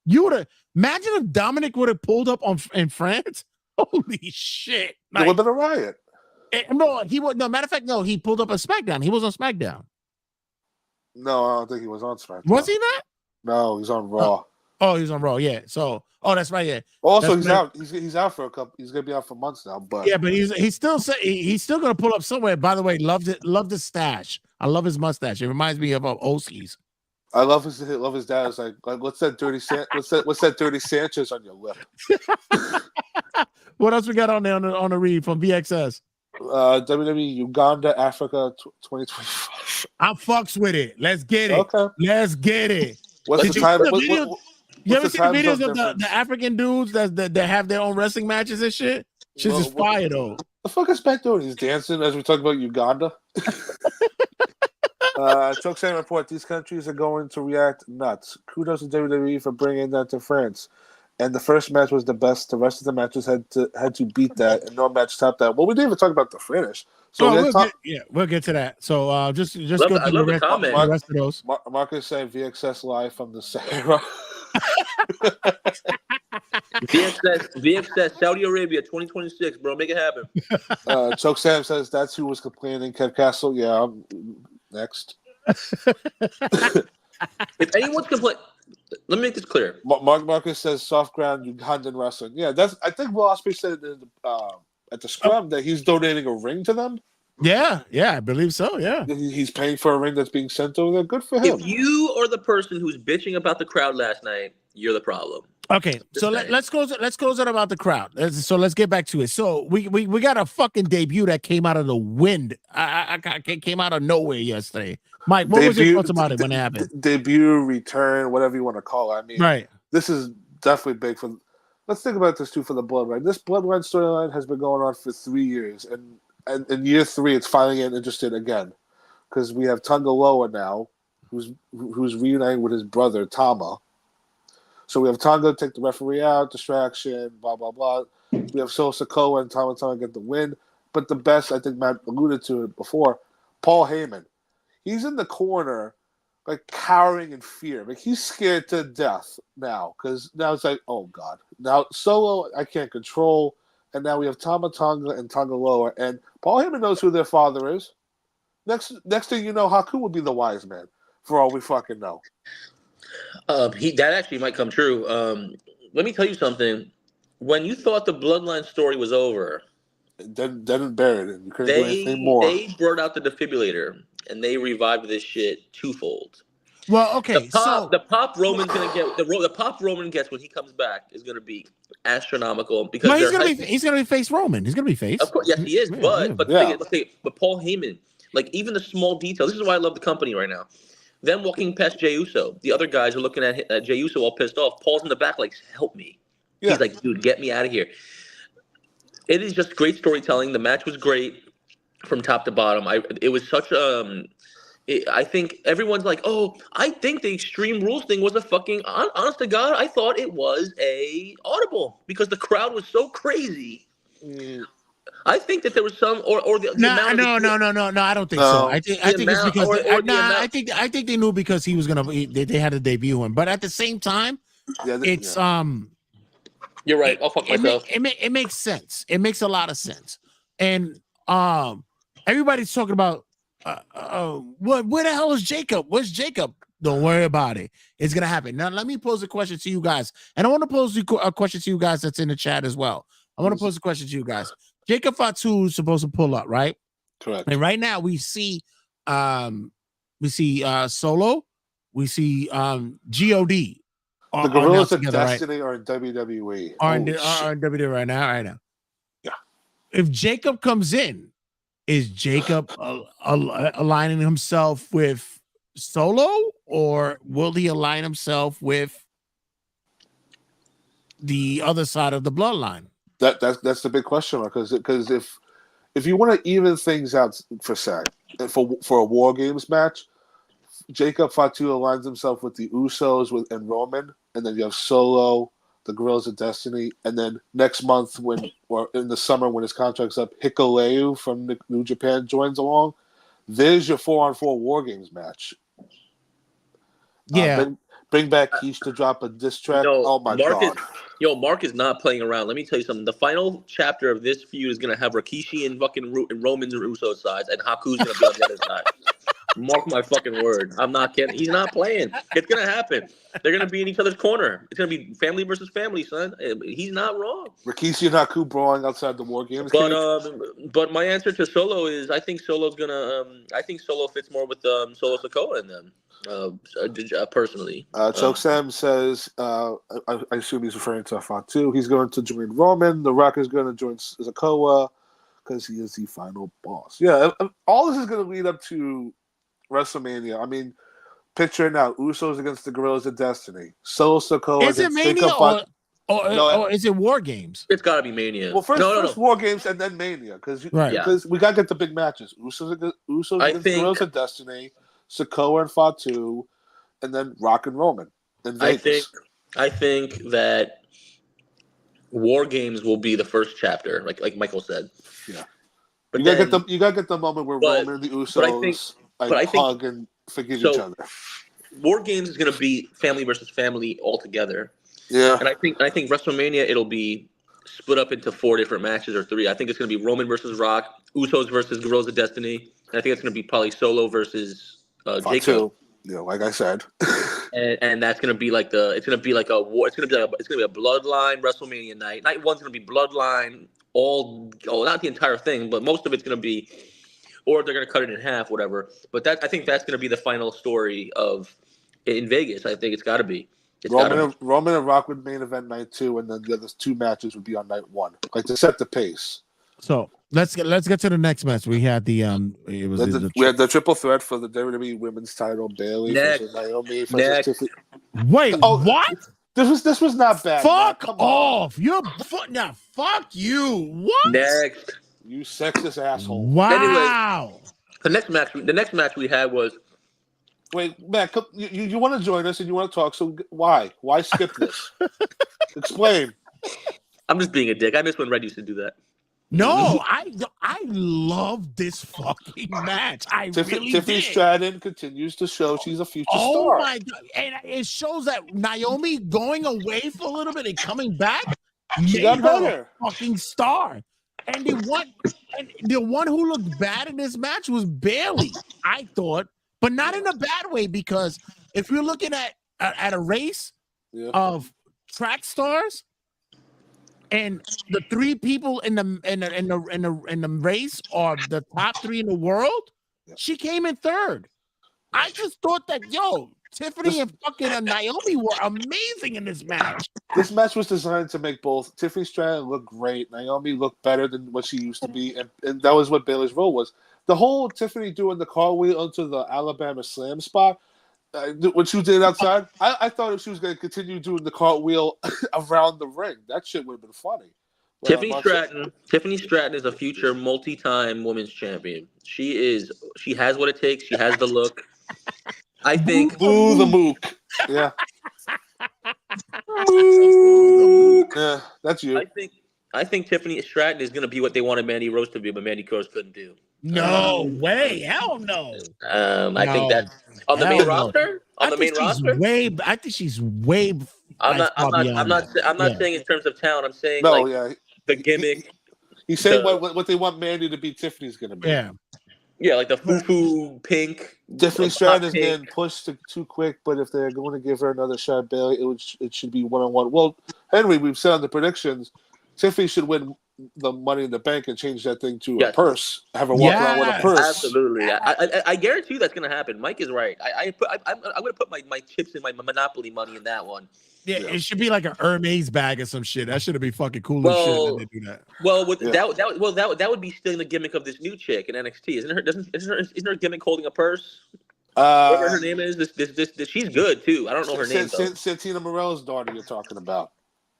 You would have imagine if Dominic would have pulled up in France. Holy shit! There would have been a riot. No, he would. No, matter of fact, no, he pulled up on SmackDown. He was on SmackDown. No, I don't think he was on SmackDown. Was he not? No, he's on Raw. Oh, he's on Raw. Yeah. So, that's right. Yeah. Also, he's out. He's out for a couple. He's gonna be out for months now. But yeah, but he's still gonna pull up somewhere. By the way, loved the stash. I love his mustache. It reminds me of Oski's. I love his dad. It's like what's that dirty Sanchez on your lip? What else we got on there on the read from VXS? WWE Uganda Africa 2025. I fucks with it. Let's get it. Okay. Let's get it. What's the time? You ever seen the videos of the African dudes that have their own wrestling matches and shit? Shit's just fire though. The fuck is Beck doing? He's dancing as we talk about Uganda. Chuck Sam report: these countries are going to react nuts. Kudos to WWE for bringing that to France. And the first match was the best. The rest of the matches had to beat that, and no match topped that. Well, we didn't even talk about the finish. So we'll get to that. So just go through the rest of those. Marcus said VXS live from the Sahara. VXS Saudi Arabia 2026, bro. Make it happen. Choke Sam says that's who was complaining. Kev Castle, yeah. I'm next. If anyone's complaining, let me make this clear. Marcus says soft ground Ugandan wrestling. Yeah, I think Will Ospreay said at the scrum that he's donating a ring to them. Yeah, I believe so. Yeah, he's paying for a ring that's being sent over there. Good for him. If you are the person who's bitching about the crowd last night, you're the problem. Okay, so let's close it about the crowd. So let's get back to it. So we got a fucking debut that came out of the wind. I came out of nowhere yesterday. Mike, what was your thoughts about it when it happened? Debut, return, whatever you want to call it. I mean, right. This is definitely big for. Let's think about this too for the Bloodline. This Bloodline storyline has been going on for 3 years, and in year 3, it's finally getting interested again because we have Tonga Loa now, who's reuniting with his brother Tama. So we have Tonga take the referee out, distraction, blah, blah, blah. We have Solo Sikoa and Tama get the win. But the best, I think Matt alluded to it before, Paul Heyman. He's in the corner, like, cowering in fear. Like, he's scared to death now because now it's like, oh, God. Now, Solo, I can't control. And now we have Tama Tonga and Tonga Loa. And Paul Heyman knows who their father is. Next thing you know, Haku will be the wise man, for all we fucking know. That actually might come true. Let me tell you something. When you thought the Bloodline story was over, then buried it. You couldn't do anything more. They brought out the defibrillator and they revived this shit twofold. Well, okay. The pop Roman's gonna get the pop Roman gets when he comes back is gonna be astronomical because he's gonna be face Roman. He's gonna be face. Of course, yes, he is. But Paul Heyman, like even the small details. This is why I love the company right now. Them walking past Jey Uso. The other guys are looking at Jey Uso all pissed off. Paul's in the back like, help me. Yeah. He's like, dude, get me out of here. It is just great storytelling. The match was great from top to bottom. It was such I think everyone's like, oh, I think the Extreme Rules thing was a fucking, honest to God, I thought it was a audible because the crowd was so crazy. I think that there was some no, I don't think so. I think it's because I think they knew because he was gonna. They had to debut him, but at the same time, it's You're right. I'll fuck myself. It makes sense. It makes a lot of sense, and everybody's talking about where the hell is Jacob? Where's Jacob? Don't worry about it. It's gonna happen. Now let me pose a question to you guys, and I want to pose a question to you guys that's in the chat as well. I want to pose a question to you guys. Jacob Fatu is supposed to pull up, right? Correct. And right now we see Solo, we see God. The Gorillas of Destiny are in WWE. Are in WWE right now. Yeah. If Jacob comes in, is Jacob aligning himself with Solo, or will he align himself with the other side of the bloodline? That's the big question mark, because if you want to even things out for a War Games match, Jacob Fatu aligns himself with the Usos and Roman, and then you have Solo, the Guerrillas of Destiny, and then next month or in the summer when his contract's up, Hikuleo from New Japan joins along. There's your 4-on-4 War Games match. Yeah. Bring back Keish to drop a diss track. Oh my God. Mark is not playing around. Let me tell you something. The final chapter of this feud is gonna have Rikishi and fucking Roman's Uso sides, and Haku's gonna be on the other side. Mark my fucking word. I'm not kidding. He's not playing. It's gonna happen. They're gonna be in each other's corner. It's gonna be family versus family, son. He's not wrong. Rikishi and Haku brawling outside the War Games. But my answer to Solo is I think Solo's gonna. I think Solo fits more with Solo Sikoa and them. Personally, Choke Sam says, I assume he's referring to Fatu. He's going to join Roman. The Rock is going to join Sikoa because he is the final boss. Yeah, all this is going to lead up to WrestleMania. I mean, picture it now: Usos against the Guerrillas of Destiny. Solo Sikoa. Is it Mania or is it War Games? It's got to be Mania. Well, first War Games and then Mania, because we got to get the big matches. Usos against the Guerrillas of Destiny. Sikoa and Fatu, and then Rock and Roman in Vegas. I think that War Games will be the first chapter, like Michael said. Yeah, but you gotta get the moment where Roman and the Usos hug and forgive each other. War Games is gonna be family versus family altogether. Yeah, and I think WrestleMania it'll be split up into 4 different matches or 3. I think it's gonna be Roman versus Rock, Usos versus Guerrillas of Destiny, and I think it's gonna be probably Solo versus Jacob. Yeah, like I said, and that's gonna be like it's gonna be like a war. It's gonna be a Bloodline WrestleMania night. Night 1's gonna be Bloodline, not the entire thing, but most of it's gonna be, or they're gonna cut it in half, whatever. But I think that's gonna be the final story in Vegas. I think it's got to be. Roman and Rock would main event night 2, and then the other 2 matches would be on night 1, like to set the pace. So let's get to the next match. We had we had the triple threat for the WWE Women's Title: Bayley versus Naomi versus Tiffany. Wait, what? This was not bad. Fuck off! Fuck you. What? Next, you sexist asshole. Wow. Anyway, the next match we had was. Wait, Matt, you want to join us and you want to talk? So why skip this? Explain. I'm just being a dick. I miss when Red used to do that. No, I love this fucking match. Tiffany Stratton continues to show she's a future star. Oh my God. And it shows that Naomi going away for a little bit and coming back she got better. A fucking star. And the one who looked bad in this match was Bayley, I thought, but not in a bad way, because if you're looking at a race of track stars, and the 3 people in the race are the top 3 in the world, she came in 3rd. I just thought that Tiffany and fucking Naomi were amazing in this match. This match was designed to make both Tiffany Stratton look great, Naomi look better than what she used to be, and that was what Bayley's role was. The whole Tiffany doing the cartwheel onto the Alabama Slam spot, when she did outside, I thought if she was going to continue doing the cartwheel around the ring, that shit would have been funny. Tiffany Stratton is a future multi-time women's champion. She has what it takes. She has the look. I think. Boo the mook. Yeah. Yeah, that's you. I think Tiffany Stratton is going to be what they wanted Mandy Rose to be, but Mandy Rose couldn't do. No way, hell no. I think that on the main roster. On the main roster, I think she's way. I'm not saying in terms of talent. I'm saying the gimmick. He's saying what they want Mandy to be. Tiffany's going to be. Yeah, like the foo pink. Tiffany Stratton is getting pushed too quick, but if they're going to give her another shot, Bayley, it should be 1-on-1. Well, Henry, we've said on the predictions, Tiffany should win the Money in the Bank and change that thing to a purse. Have her walk around with a purse. Absolutely, I guarantee you that's going to happen. Mike is right. I'm going to put my chips in my Monopoly money in that one. Yeah, it should be like a Hermes bag or some shit. That should be fucking cool as shit when they do that. Well, that would be still the gimmick of this new chick in NXT, isn't her gimmick holding a purse? Whatever her name is, this she's good too. I don't know her name. Santina Morello's daughter you're talking about.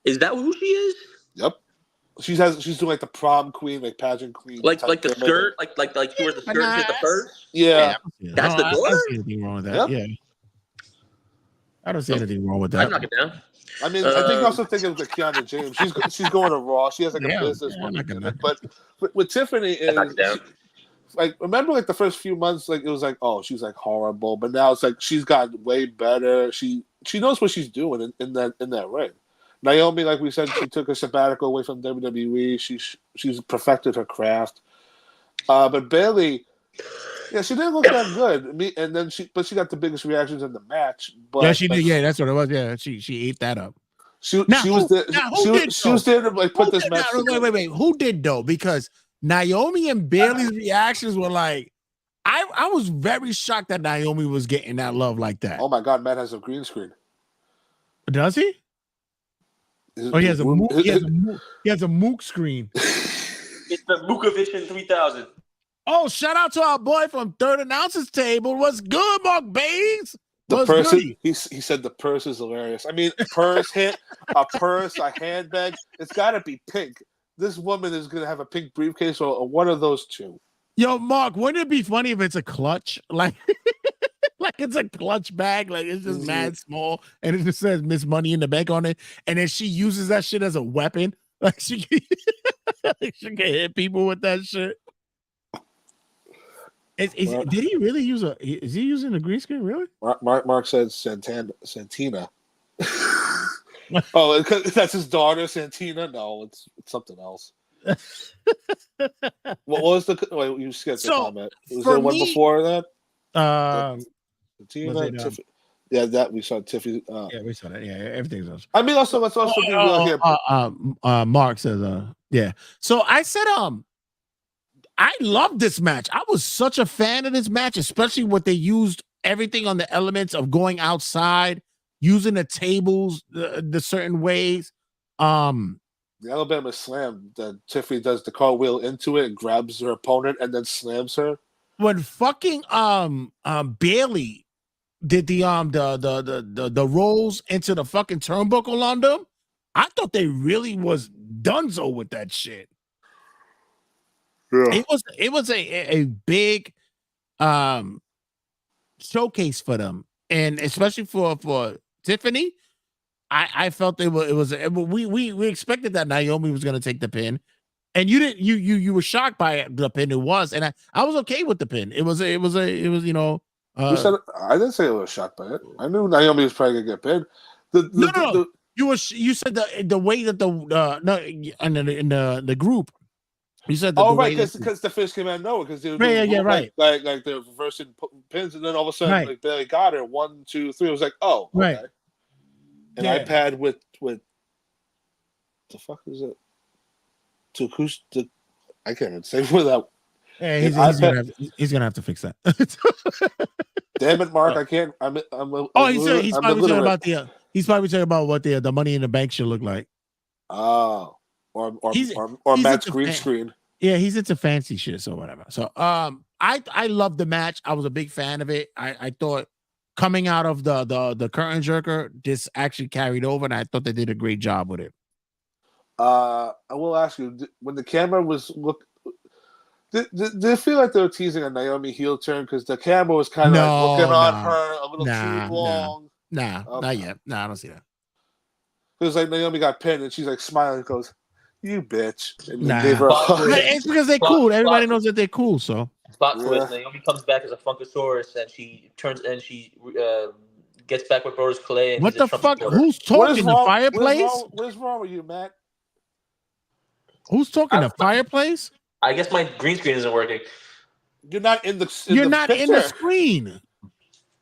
Is that who she is? Yep. She's doing like the prom queen, like pageant queen, like the skirt, like she wears the skirt and get the purse. Yeah, that's the daughter. I don't see anything wrong with that. Yep. Yeah, I don't see anything wrong with that. I'd knock it down. I mean, I think also think of the Kiana James. She's going to Raw. She has like a business woman in it. But with Tiffany is like, remember like the first few months, like it was like, oh, she's like horrible, but now it's like she's gotten way better. She knows what she's doing in that ring. Naomi, like we said, she took a sabbatical away from WWE. She's perfected her craft. But Bayley, yeah, she didn't look that good. And then she got the biggest reactions in the match. But, yeah, she did. Yeah, that's what it was. Yeah, she ate that up. She was there to like put this match. Wait. Who did though? Because Naomi and Bayley's reactions were like, I was very shocked that Naomi was getting that love like that. Oh my God, Matt has a green screen. Does he? He has a Mook screen. It's the Mookovision 3000. Oh, shout out to our boy from Third Announcer's Table. What's good, Mark Baines? The purse, he said the purse is hilarious. I mean, a purse, a handbag. It's got to be pink. This woman is going to have a pink briefcase or one of those two. Yo, Mark, wouldn't it be funny if it's a clutch? Like it's a clutch bag. Like it's just mad small. And it just says Miss Money in the Bank on it. And then she uses that shit as a weapon. Like she can hit people with that shit. Did he really use is he using a green screen, really? Mark said Santina. Oh, that's his daughter, Santina? No, it's something else. What was the wait? You skipped the comment. Was there one before that? Santina, yeah, that we saw Tiffy. Yeah, we saw that. Yeah, everything's else. I mean, let's also be real here. Mark says, yeah. So I said, I love this match. I was such a fan of this match, especially what they used everything on the elements of going outside, using the tables the certain ways. The Alabama slam that Tiffany does the cartwheel into it and grabs her opponent and then slams her. When fucking Bayley did the rolls into the fucking turnbuckle on them, I thought they really was donezo with that shit. Yeah. It was a big showcase for them, and especially for Tiffany. I felt we expected that Naomi was going to take the pin, and you were shocked by the pin it was, and I was okay with the pin. It was you know. You said I didn't say I was shocked by it. I knew Naomi was probably gonna get pinned. No. You said the way that the group. You said right, because the fish came out of nowhere because they were doing right. Like they're reversing pins, and then all of a sudden like Bayley got her 1, 2, 3. It was like, oh, okay. Right. An iPad with the fuck is it? I can't even say without. Yeah, he's gonna have to fix that. Damn it, Mark! I can't. He's probably talking about what the Money in the Bank should look like. Oh, or Matt's green screen. Yeah, he's into fancy shit, so whatever. So I loved the match. I was a big fan of it. I thought coming out of the curtain jerker, this actually carried over, and I thought they did a great job with it. I will ask you, when the camera was did it feel like they were teasing a Naomi heel turn because the camera was kind of looking on her a little too long? Not yet. I don't see that. It was like Naomi got pinned and she's like smiling and goes, "You bitch." And gave her it's because they're cool. Everybody knows that they're cool. So spot twist. Naomi comes back as a Funkasaurus and she gets back with Brodus Clay. And what the fuck? Who's talking? The fireplace? What is wrong with you, Matt? Who's talking? The fireplace? I guess my green screen isn't working. You're not in the. You're not in the screen.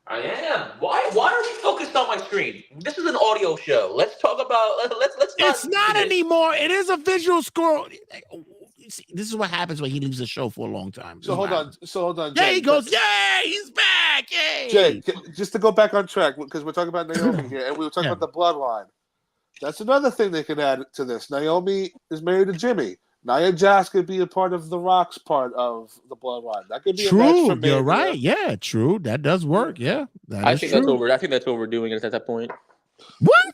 I am. Why are we focused on my screen? This is an audio show. Let's talk about. Let's. It's not anymore. It is a visual score. See, this is what happens when he leaves the show for a long time. So hold on. Yeah, he goes. Yay! He's back. Yay! Jay, just to go back on track because we're talking about Naomi here, and we were talking about the bloodline. That's another thing they can add to this. Naomi is married to Jimmy. Nia Jax could be a part of the Rock's part of the bloodline. That could be a match for me. You're right. Yeah, true. That does work. Yeah, I think that's what we're doing at that point. What?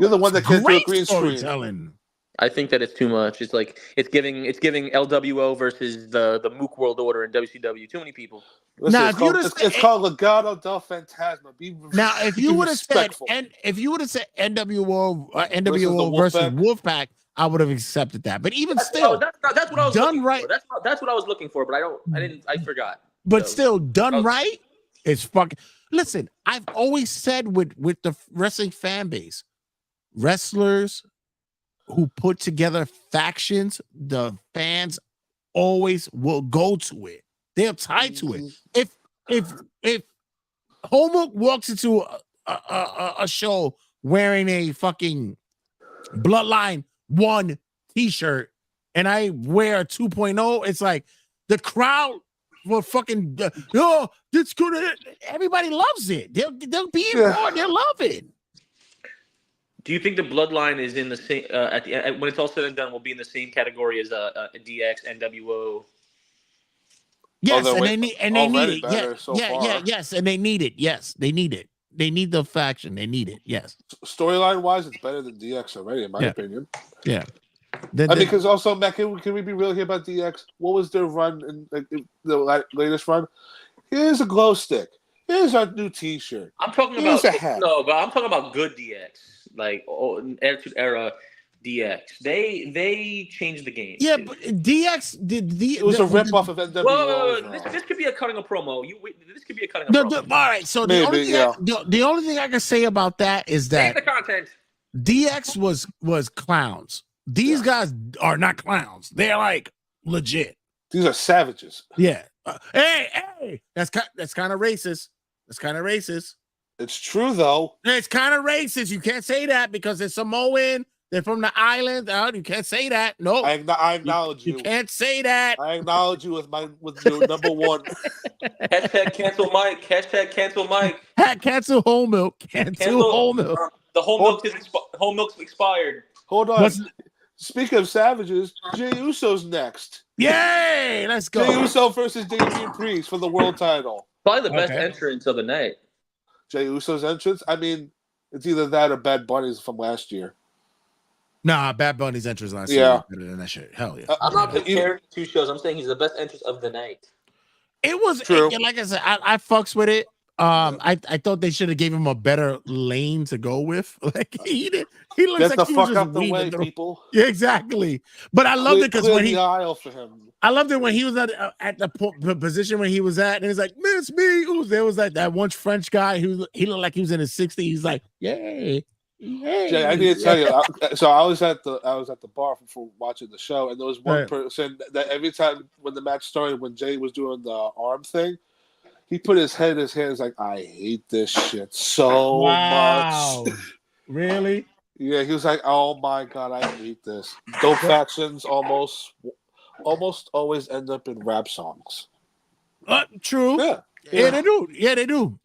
You're the one that can't do a Great green screen. storytelling. I think that it's too much. It's like it's giving LWO versus the Mook World Order in WCW. Too many people. Listen, Now, it's called Legado del Fantasma. Now, if you would have said respectful. NWO Versus versus Wolfpack? Wolfpack, I would have accepted that. But even That's still, what I was done looking right. for. That's what I was looking for. But I forgot. But So, still, done right, it's fucking. Listen, I've always said with the wrestling fan base, wrestlers who put together factions, the fans always will go to it. They're tied to it. If Homework walks into a show wearing a fucking Bloodline 1 t-shirt and I wear a 2.0, it's like the crowd will fucking it's good. Everybody loves it. They'll be important. They'll love it. do you think the Bloodline is in the same when it's all said and done will be in the same category as a DX, NWO? Yes, and they need it. Yes, and they need it. Yes, they need it. They need the faction. They need it. Yes. Storyline wise, it's better than DX already, in my opinion. Yeah. Because also, Matt, can we be real here about DX? What was their run in the latest run? Here's a glow stick. Here's our new T-shirt. I'm talking about but I'm talking about good DX, like Attitude Era DX. They changed the game. Yeah, but DX it was a rip off of NWO. Whoa. This could be a cutting a promo. This could be a cutting a promo. All right. So the only thing I can say about that is that the content. DX was clowns. These guys are not clowns. They're like legit. These are savages. Yeah. Hey, that's kind of racist. That's kind of racist. It's true though. It's kind of racist. You can't say that because they're Samoan. They're from the island. You can't say that. No, I acknowledge you. You can't say that. I acknowledge you with your number one. Hashtag cancel Mike. Hashtag cancel Mike. Cancel whole milk. Cancel whole milk. The whole milk's expired. Hold on. Speaking of savages, Jey Uso's next. Yay! Let's go. Jey Uso versus Damian Priest for the world title. Probably the best entrance of the night. Jey Uso's entrance? I mean, it's either that or Bad Bunny's from last year. Nah, Bad Bunny's entrance last year was better than that shit. Hell yeah. I'm not comparing two shows. I'm saying he's the best entrance of the night. It was true. Like I said, I fucks with it. I thought they should have gave him a better lane to go with. Like he looks Get like the he fuck was out the way, people. Yeah, exactly. But I loved it because when the aisle for him. I loved it when he was at the position where he was at, and he was like, "Miss me." Ooh, there was like that one French guy who he looked like he was in his 60s. He's like, "Yay." Jay, I need to tell you. I was at the bar for watching the show, and there was one person that every time when the match started, when Jay was doing the arm thing, he put his head in his hands like, "I hate this shit so much." Really? Yeah, he was like, "Oh my god, I hate this." Dope factions almost always end up in rap songs. True. Yeah, they do. Yeah, they do.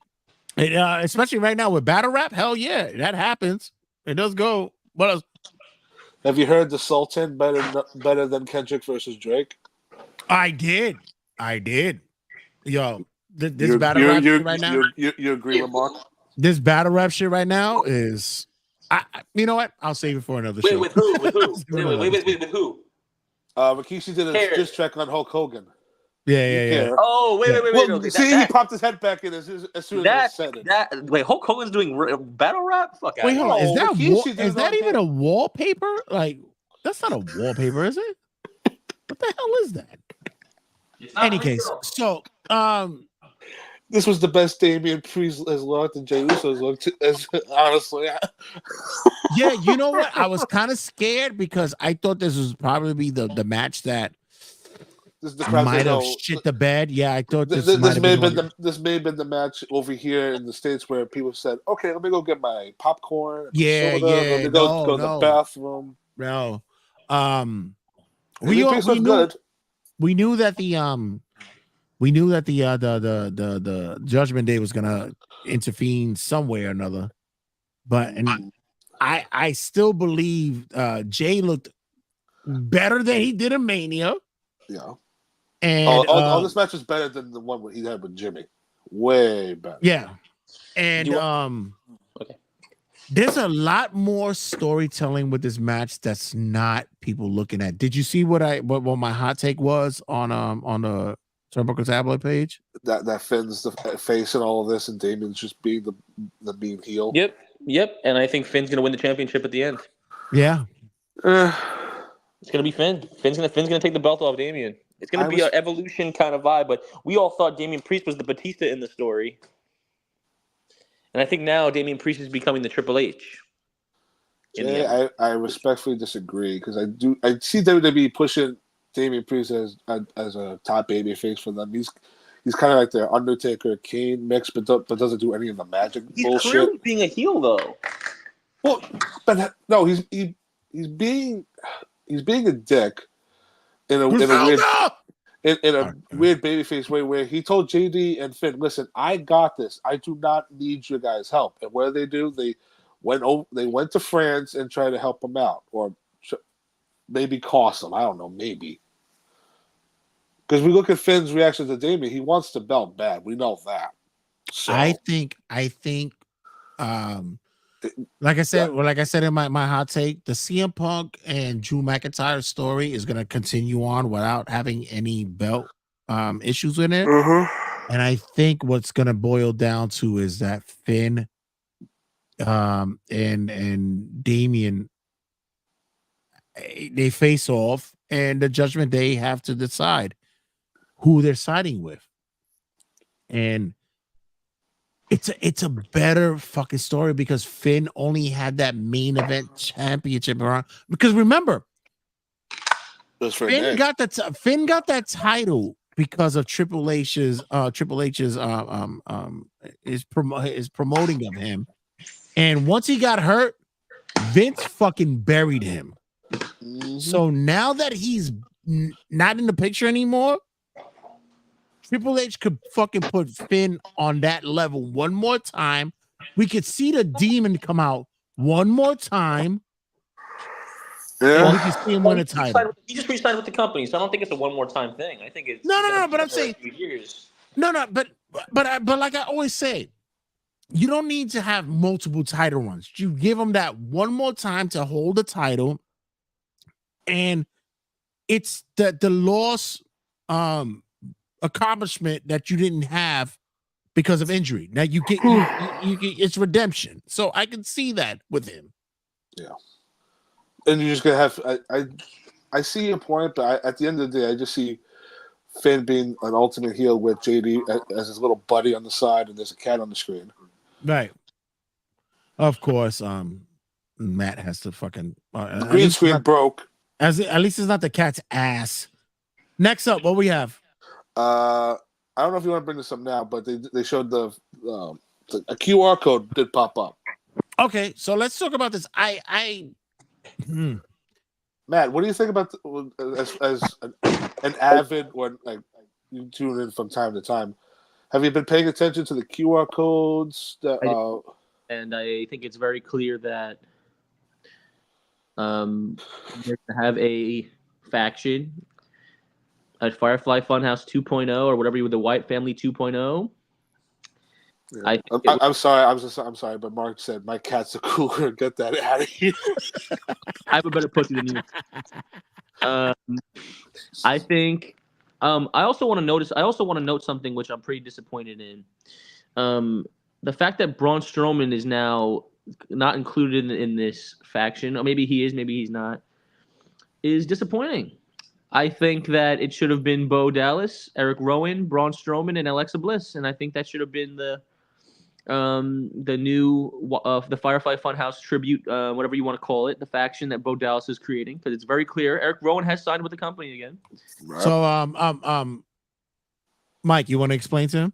Especially right now with battle rap, hell yeah, that happens. It does go. What else? Have you heard the Sultan better than Kendrick versus Drake? I did. Yo, this battle rap shit right now. You agree with Mark? This battle rap shit right now is. You know what? I'll save it for another show. With who? With who? Rikishi did a diss track on Hulk Hogan. Yeah. Oh, wait. Okay, he popped his head back in as soon as I said it. Wait, Hulk Hogan's doing battle rap? Fuck out. Wait, hold on. Is that even a wallpaper? Like, that's not a wallpaper, is it? What the hell is that? Any case, so this was the best Damian Priest has looked and Jey Uso's looked. Honestly, yeah. You know what? I was kind of scared because I thought this was probably the match that. Might have shit the bed. Yeah, I thought this may have been the match over here in the States where people said, "Okay, let me go get my popcorn." Yeah. Let me go to the bathroom. No. We knew that the Judgment Day was gonna intervene some way or another, but I still believe Jay looked better than he did in Mania. Yeah. And all this match was better than the one he had with Jimmy. Way better. Yeah. And okay. There's a lot more storytelling with this match that's not people looking at. Did you see what my hot take was on the Turnbuckle Tabloid page? That Finn's the face and all of this, and Damien's just being the mean heel. Yep. And I think Finn's gonna win the championship at the end. Yeah. It's gonna be Finn. Finn's gonna take the belt off Damien. It's gonna be an evolution kind of vibe, but we all thought Damian Priest was the Batista in the story. And I think now Damian Priest is becoming the Triple H. I respectfully disagree because I see WWE pushing Damian Priest as a top babyface for them. He's kind of like their Undertaker Kane mix, but doesn't do any of the magic bullshit. He's clearly being a heel though. Well, but no, he's being a dick in a weird babyface way where he told JD and Finn, "Listen, I got this. I do not need your guys' help." And what do? They went to France and tried to help him out, or maybe cost him. I don't know, maybe. Because we look at Finn's reaction to Damien, he wants the belt bad. We know that. So, I think, like I said in my hot take, the CM Punk and Drew McIntyre story is going to continue on without having any belt issues in it. And I think what's going to boil down to is that Finn and Damien, they face off, and the Judgment Day have to decide who they're siding with. And it's a better fucking story because Finn only had that main event championship around. Because remember, Finn got that title because of Triple H's promoting of him. And once he got hurt, Vince fucking buried him. So now that he's not in the picture anymore, Triple H could fucking put Finn on that level one more time. We could see the demon come out one more time. Yeah. We could see him win a title. He just re-signed with the company, so I don't think it's a one more time thing. I think it's no. But I'm saying years. No. But like I always say, you don't need to have multiple title runs. You give him that one more time to hold the title, and it's the loss accomplishment that you didn't have because of injury. Now you get it's redemption. So I can see that with him. Yeah. And you're just gonna have I see your point, but at the end of the day, I just see Finn being an ultimate heel with JD as his little buddy on the side, and there's a cat on the screen. Right. Of course, Matt has to fucking the green screen broke. At least it's not the cat's ass. Next up, what we have? I don't know if you want to bring this up now, but they showed a QR code did pop up. Okay, so let's talk about this. Matt, what do you think about as an avid or like you tune in from time to time? Have you been paying attention to the QR codes? And I think it's very clear that to have a faction at Firefly Funhouse 2.0 or whatever with the White Family 2.0. Yeah. I'm sorry, but Mark said my cats are cooler. Get that out of here. I have a better pussy than you. I think. I also want to note something which I'm pretty disappointed in. The fact that Braun Strowman is now not included in this faction, or maybe he is, maybe he's not, is disappointing. I think that it should have been Bo Dallas, Eric Rowan, Braun Strowman, and Alexa Bliss, and I think that should have been the new the Firefly Funhouse tribute, whatever you want to call it, the faction that Bo Dallas is creating, because it's very clear Eric Rowan has signed with the company again. So Mike, you want to explain to him?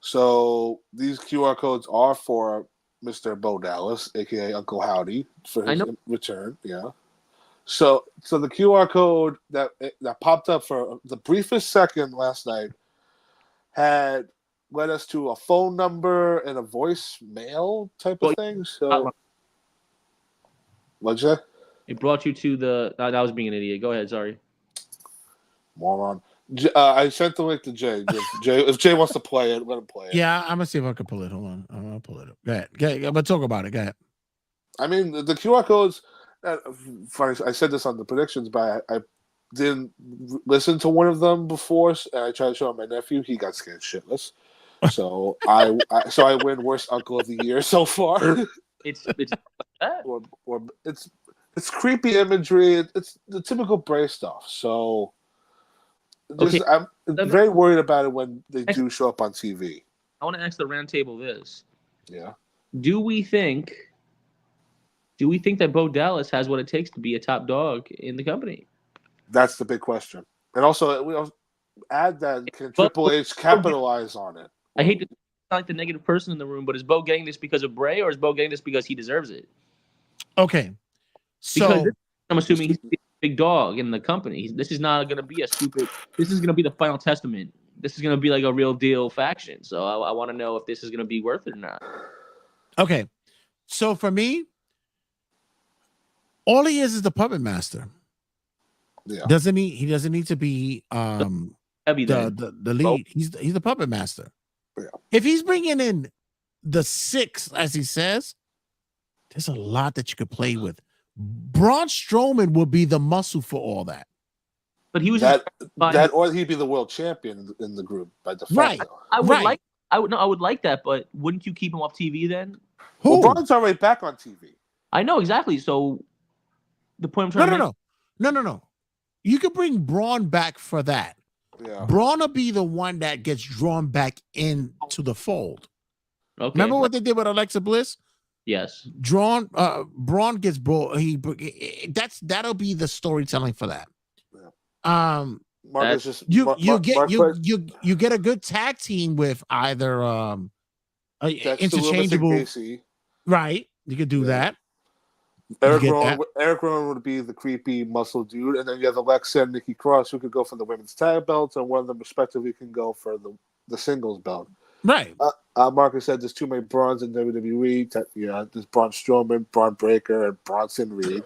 So these QR codes are for Mr. Bo Dallas, aka Uncle Howdy, for his return. Yeah. So the QR code that popped up for the briefest second last night had led us to a phone number and a voicemail type of thing. So what'd you say? It brought you to the. I was being an idiot. Go ahead. Sorry. Moron. I sent the link to Jay. If Jay wants to play it, let him play it. Yeah, I'm gonna see if I can pull it. Hold on, I'll pull it up. Go ahead. I'm gonna talk about it. Go ahead. I mean, the QR codes. Funny, I said this on the predictions, but I didn't listen to one of them before, and I tried to show my nephew. He got scared shitless. So I win worst uncle of the year so far. It's or it's creepy imagery. It's the typical Bray stuff. So I'm very worried about it when they do show up on TV. I want to ask the roundtable this. Yeah. Do we think that Bo Dallas has what it takes to be a top dog in the company? That's the big question. And also, we also add that can Triple H capitalize on it? I hate to sound like the negative person in the room, but is Bo getting this because of Bray, or is Bo getting this because he deserves it? Okay. So because I'm assuming he's a big dog in the company. This is not going to be a stupid. This is going to be the final testament. This is going to be like a real deal faction. So I want to know if this is going to be worth it or not. Okay. So for me, all he is the puppet master. Yeah. Doesn't he? He doesn't need to be heavy the lead. Oh. He's the puppet master. Yeah. If he's bringing in the 6, as he says, there's a lot that you could play with. Braun Strowman would be the muscle for all that. But he was or he'd be the world champion in the group by default. Right. I would like that, but wouldn't you keep him off TV then? Who? Well, Braun's already back on TV. I know exactly. So the point I'm trying to make. No. You could bring Braun back for that. Yeah. Braun will be the one that gets drawn back into the fold. Okay. Remember what they did with Alexa Bliss? Yes. Braun gets brought. That'll be the storytelling for that. Yeah. You get a good tag team with either interchangeable. Right. You could do that. Eric Rowan would be the creepy muscle dude, and then you have Alexa and Nikki Cross who could go for the women's tag belts, and one of them respectively can go for the singles belt. Right. Marcus said there's too many Brauns in WWE. There's Braun Strowman, Braun Breaker, and Bronson Reed.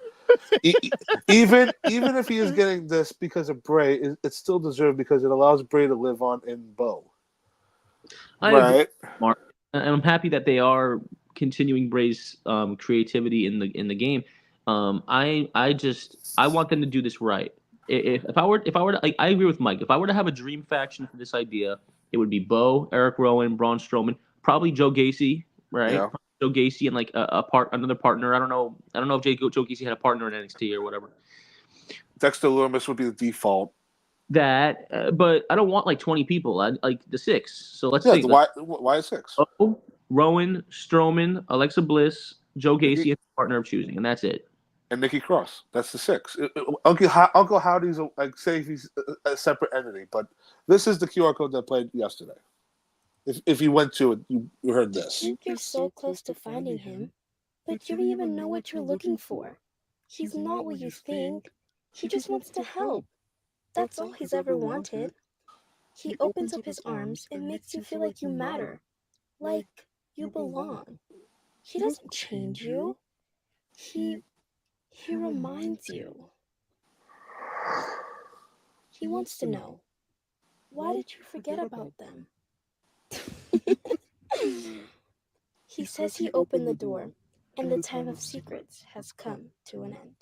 even if he is getting this because of Bray, it's still deserved because it allows Bray to live on in Bo. Right. Mark, and I'm happy that they are continuing Bray's creativity in the game. I want them to do this right. If I were to, like, I agree with Mike. If I were to have a dream faction for this idea, it would be Bo, Eric Rowan, Braun Strowman, probably Joe Gacy, right? Yeah. Joe Gacy and like another partner. I don't know if Joe Gacy had a partner in NXT or whatever. Dexter Lumis would be the default. That, but I don't want like 20 people. I like the 6. So let's think. Why 6? Bo, Rowan, Strowman, Alexa Bliss, Joe Gacy, and partner of choosing, and that's it. And Nikki Cross. That's the 6. Uncle Howdy's say he's a separate entity, but this is the QR code that played yesterday. If you went to it, you heard this. You think you're so close to finding him, but you don't even know what you're looking for. He's not what you think. He just wants to help. That's all he's ever wanted. He opens up his arms and makes you feel like you matter, like you belong. He doesn't change you. He reminds you. He wants to know, why did you forget about them? He says he opened the door, and the time of secrets has come to an end.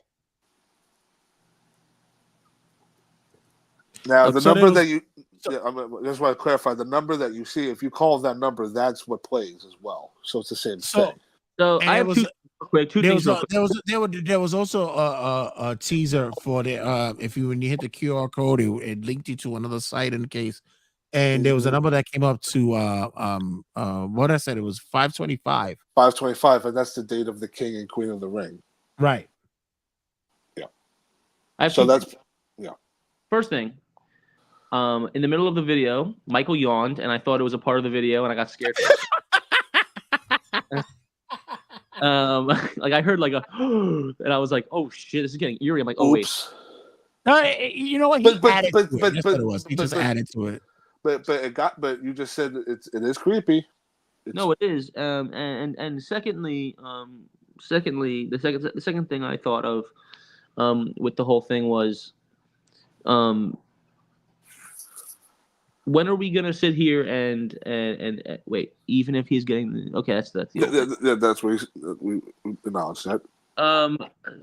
Now, the number that you... I just want to clarify, the number that you see, if you call that number, that's what plays as well. So it's the same thing. So I have two things. There was also a teaser for the when you hit the QR code, it linked you to another site in the case, and there was a number that came up to what I said, it was 525. 525, and that's the date of the King and Queen of the Ring. Right. Yeah. First thing. In the middle of the video, Michael yawned, and I thought it was a part of the video, and I got scared. Like I heard like a, and I was like, "Oh shit, this is getting eerie." I'm like, "Oh Oops. wait." You know what? He added to it. That's what it was. He just added to it. But you just said it is creepy. No, it is. And secondly, the second thing I thought of, with the whole thing was, when are we gonna sit here and wait? Even if he's getting okay, that's the that's what we acknowledged that.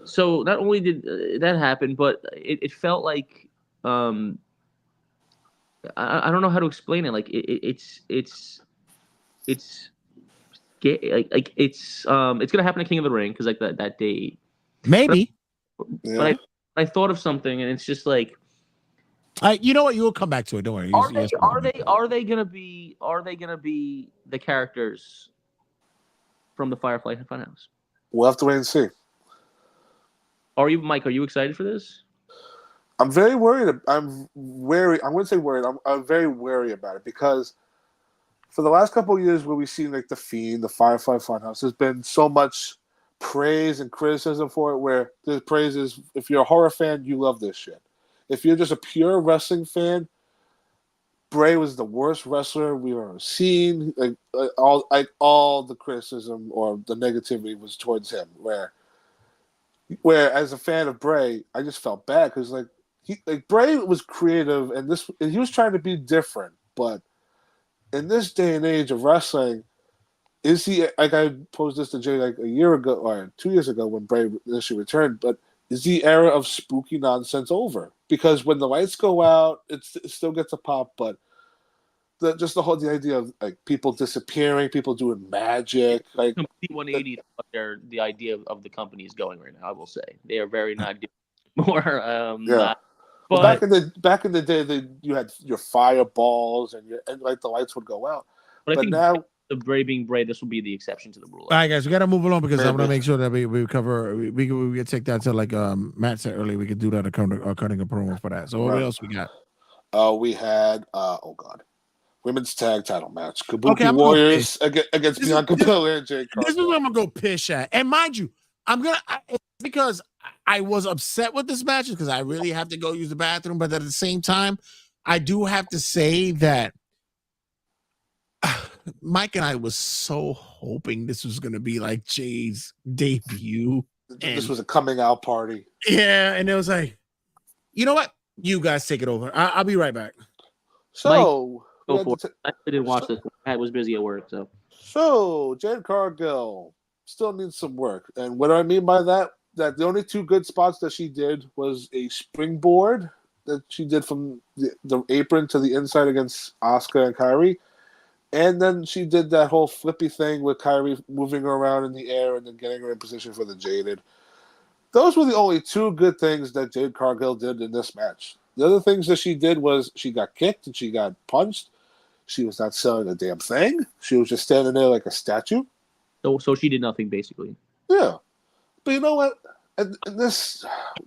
So not only did that happen, but it felt like I don't know how to explain it. Like it's it's gonna happen at King of the Ring because like that day. Maybe. But I thought of something, and it's just like, you know what? You will come back to it. Don't worry. Are they gonna be the characters from the Firefly Funhouse? We'll have to wait and see. Are you, Mike? Are you excited for this? I'm very worried. I'm wary. I'm going to say worried. I'm very wary about it because for the last couple of years, where we've seen like the Fiend, the Firefly Funhouse, there's been so much praise and criticism for it. Where the praise is, if you're a horror fan, you love this shit. If you're just a pure wrestling fan, Bray was the worst wrestler we've ever seen. All the criticism or the negativity was towards him. Where as a fan of Bray, I just felt bad because Bray was creative and he was trying to be different. But in this day and age of wrestling, is he, like I posed this to Jay like a year ago or 2 years ago when Bray initially returned, but is the era of spooky nonsense over? Because when the lights go out, it still gets a pop, but the idea of like people disappearing, people doing magic, like complete 180 the idea of the company is going right now. I will say they are very not doing more. But back in the day, you had your fireballs and like the lights would go out. But I think now the Bray being Bray, this will be the exception to the rule. All right, guys, we got to move along because I want to make sure that we cover. We can take that to like Matt said earlier. We could do that cutting a promo for that. So what else we got? We had women's tag title match: Kabuki Warriors against Bianca Belair and Jade Cargill. This is where I'm gonna go piss at. And mind you, because I was upset with this match because I really have to go use the bathroom. But at the same time, I do have to say that Mike and I was so hoping this was gonna be like Jade's debut. This was a coming out party. Yeah, and it was like, you know what? You guys take it over. I'll be right back. So. Go for it. I didn't watch this. I was busy at work, So Jade Cargill still needs some work, and what do I mean by that? That the only two good spots that she did was a springboard that she did from the apron to the inside against Asuka and Kairi, and then she did that whole flippy thing with Kairi moving her around in the air and then getting her in position for the Jaded. Those were the only two good things that Jade Cargill did in this match. The other things that she did was she got kicked and she got punched. She was not selling a damn thing. She was just standing there like a statue. So she did nothing, basically. Yeah. But you know what?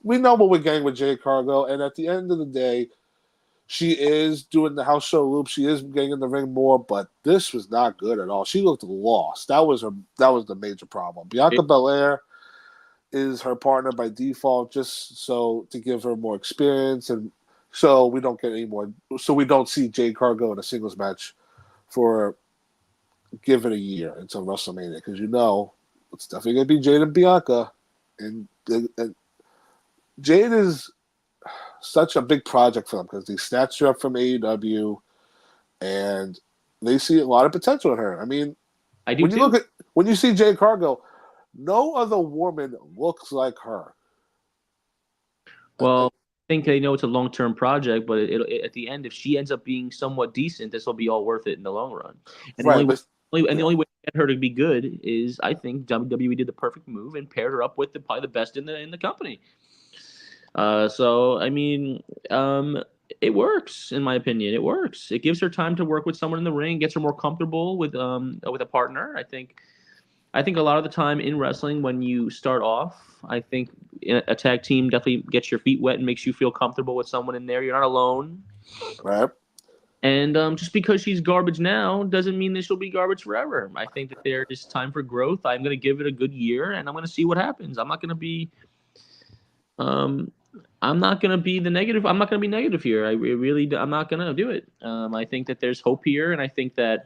We know what we're getting with Jade Cargill, and at the end of the day, she is doing the house show loop. She is getting in the ring more, but this was not good at all. She looked lost. That was the major problem. Bianca Belair is her partner by default, just so to give her more experience and so we don't get any more. So we don't see Jade Cargill in a singles match for give it a year until WrestleMania, because it's definitely gonna be Jade and Bianca, and Jade is such a big project for them because they snatched her up from AEW, and they see a lot of potential in her. I mean, when you see Jade Cargill, no other woman looks like her. Well, I think they know it's a long-term project, but at the end, if she ends up being somewhat decent, this will be all worth it in the long run. And the only way to get her to be good is, I think, WWE did the perfect move and paired her up with probably the best in the company. So I mean, it works in my opinion. It works. It gives her time to work with someone in the ring, gets her more comfortable with a partner. I think a lot of the time in wrestling, when you start off, I think a tag team definitely gets your feet wet and makes you feel comfortable with someone in there. You're not alone. Right. And just because she's garbage now doesn't mean that she'll be garbage forever. I think that there is time for growth. I'm going to give it a good year, and I'm going to see what happens. I'm not going to be the negative. I'm not going to be negative here. I'm not going to do it. I think that there's hope here, and I think that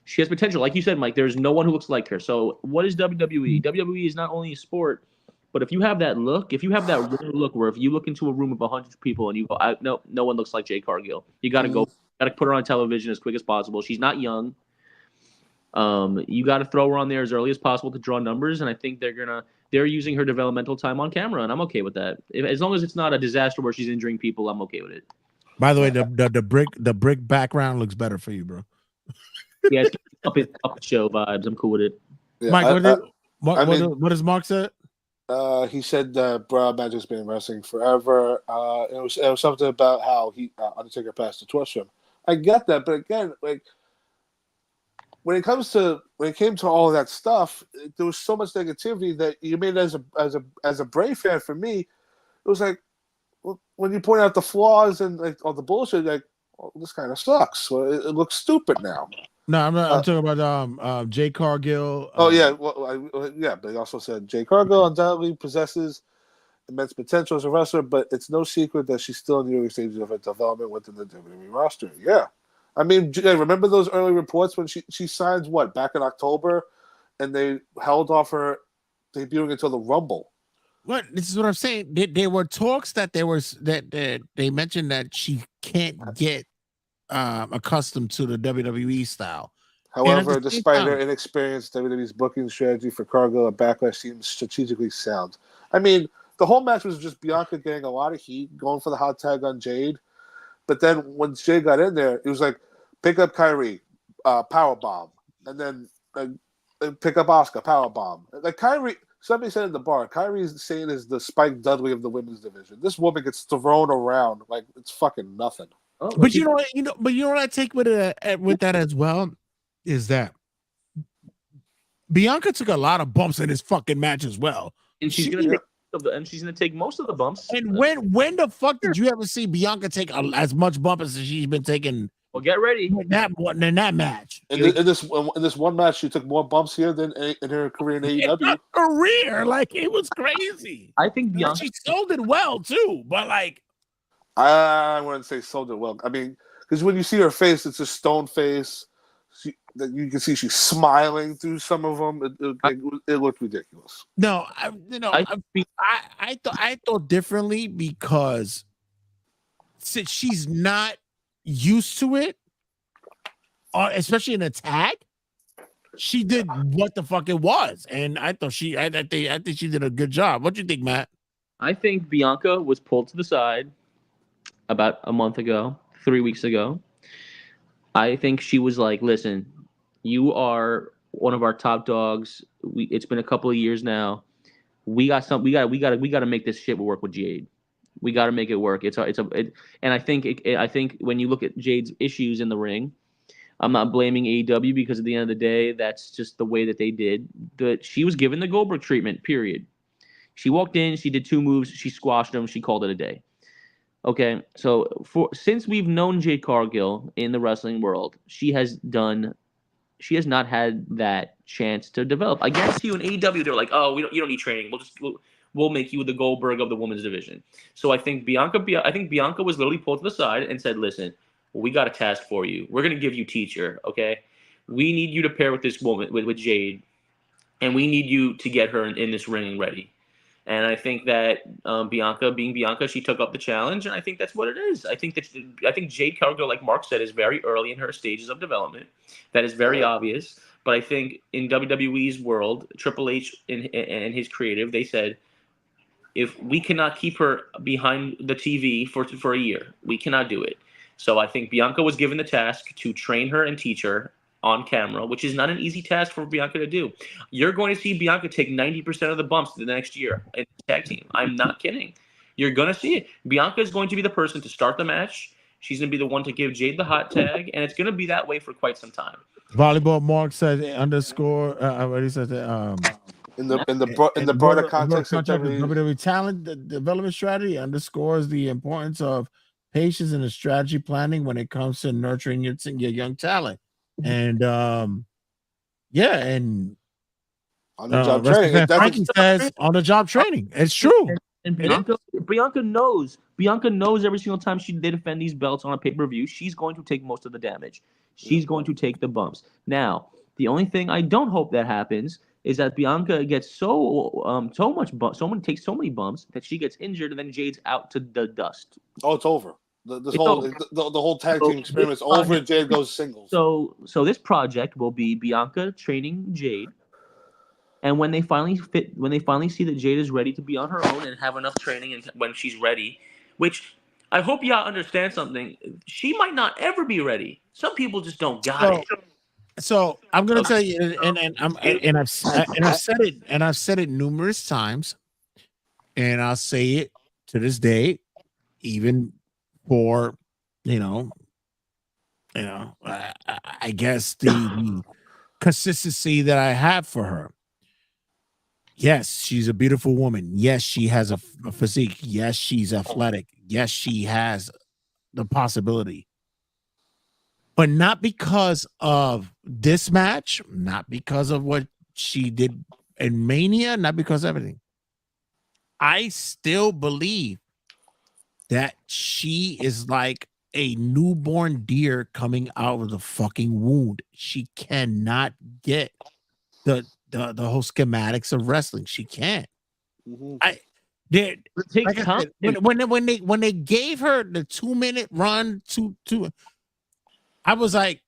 she has potential. Like you said, Mike, there's no one who looks like her. So what is WWE? WWE is not only a sport, but if you have that look, if you have that rare look where if you look into a room of 100 people and you go, no one looks like Jade Cargill, you got to go. Got to put her on television as quick as possible. She's not young. You got to throw her on there as early as possible to draw numbers, and I think they're using her developmental time on camera, and I'm okay with that. As long as it's not a disaster where she's injuring people, I'm okay with it. By the way, the brick background looks better for you, bro. Yeah, it's Puppet Show vibes. I'm cool with it. Yeah, Mike, what does Mark say? He said that Brown Magic's been wrestling forever. It was something about how Undertaker passed the torch to him. I get that, but again, like when it came to all of that stuff, there was so much negativity that you made as a Brave fan. For me, it was like when you point out the flaws and like all the bullshit, like this kind of sucks. Well, it looks stupid now. No, I'm talking about Jay Cargill. But he also said Jay Cargill undoubtedly possesses immense potential as a wrestler, but it's no secret that she's still in the early stages of her development within the WWE roster. Yeah. I mean, remember those early reports when she signs back in October, and they held off her debuting until the Rumble. What? This is what I'm saying. There were talks that they mentioned that she can't get accustomed to the WWE style. However, despite her inexperience, WWE's booking strategy for Cargill at Backlash seems strategically sound. I mean, the whole match was just Bianca getting a lot of heat, going for the hot tag on Jade. But then when Jade got in there, it was like, pick up Kyrie, powerbomb. And then pick up Asuka, powerbomb. Like Kyrie, somebody said in the bar, Kyrie's saying is the Spike Dudley of the women's division. This woman gets thrown around like it's fucking nothing. But you know what I take with that as well is that Bianca took a lot of bumps in this fucking match as well. And she's gonna take most of the bumps. And when the fuck did you ever see Bianca take as much bump as she's been taking? Well, get ready. In that match. In this one match, she took more bumps here than in her career in AEW. In her career, like it was crazy. I think Bianca, she sold it well too, but like I wouldn't say sold it well. I mean, because when you see her face, it's a stone face. You can see she's smiling through some of them. It looked ridiculous. No, I thought differently because since she's not used to it, especially in a tag, she did what the fuck it was, and I think she did a good job. What do you think, Matt? I think Bianca was pulled to the side about a month ago, 3 weeks ago. I think she was like, "Listen, you are one of our top dogs. It's been a couple of years now. We got to make this shit work with Jade. We got to make it work. And I think when you look at Jade's issues in the ring, I'm not blaming AEW because at the end of the day, that's just the way that they did. But she was given the Goldberg treatment. Period. She walked in, she did 2 moves, she squashed them, she called it a day. Okay, so since we've known Jade Cargill in the wrestling world, she has not had that chance to develop. I guarantee you in AEW, they're like, oh, you don't need training. We'll make you the Goldberg of the women's division. So I think Bianca was literally pulled to the side and said, listen, we got a task for you. We're going to give you teacher, okay? We need you to pair with this woman, with Jade, and we need you to get her in this ring ready. And I think that Bianca, being Bianca, she took up the challenge, and I think that's what it is. I think Jade Cargill, like Mark said, is very early in her stages of development. That is very obvious. But I think in WWE's world, Triple H and his creative, they said, if we cannot keep her behind the TV for a year, we cannot do it. So I think Bianca was given the task to train her and teach her on camera, which is not an easy task for Bianca to do. You're going to see Bianca take 90% of the bumps the next year in the tag team. I'm not kidding. You're going to see it. Bianca is going to be the person to start the match. She's going to be the one to give Jade the hot tag, and it's going to be that way for quite some time. Volleyball Mark said underscore. What he said that in the broader context of WWE talent development strategy underscores the importance of patience and the strategy planning when it comes to nurturing your young talent. And and on the job training. Frankie says on the job training. It's true. And Bianca knows every single time they defend these belts on a pay-per-view, she's going to take most of the damage. She's going to take the bumps. Now, the only thing I don't hope that happens is that Bianca gets takes so many bumps that she gets injured and then Jade's out to the dust. Oh, it's over. The whole tag team experiment is over, and Jade goes singles. So this project will be Bianca training Jade, and when they finally see that Jade is ready to be on her own and have enough training, and when she's ready, which I hope y'all understand something, she might not ever be ready. Some people just don't got it. So I'm gonna tell you, and I've said it numerous times, and I'll say it to this day, even for I guess the consistency that I have for her. Yes, she's a beautiful woman. Yes, she has a physique. Yes, she's athletic. Yes, she has the possibility. But not because of this match, not because of what she did in Mania, not because of everything. I still believe that she is like a newborn deer coming out of the fucking wound. She cannot get the whole schematics of wrestling. She can't. Mm-hmm. Like I said, when they gave her the 2-minute run to I was like,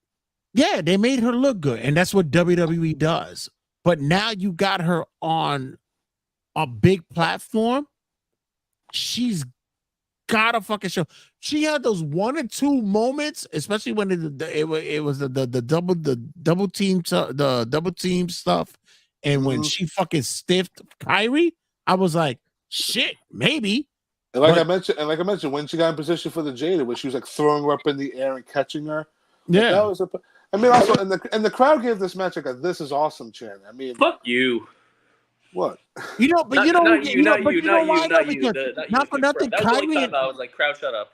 yeah, they made her look good, and that's what WWE does. But now you got her on a big platform. She's got a fucking show. She had those 1 or 2 moments, especially when it was the double team stuff, and when she fucking stiffed Kyrie, I was like, shit, maybe. And like I mentioned, when she got in position for the Jada, where she was like throwing her up in the air and catching her, yeah, that was also, and the crowd gave this match like a "This is awesome" chant. I mean, fuck you. What? Not for nothing, Kyrie. I was like, crowd, shut up.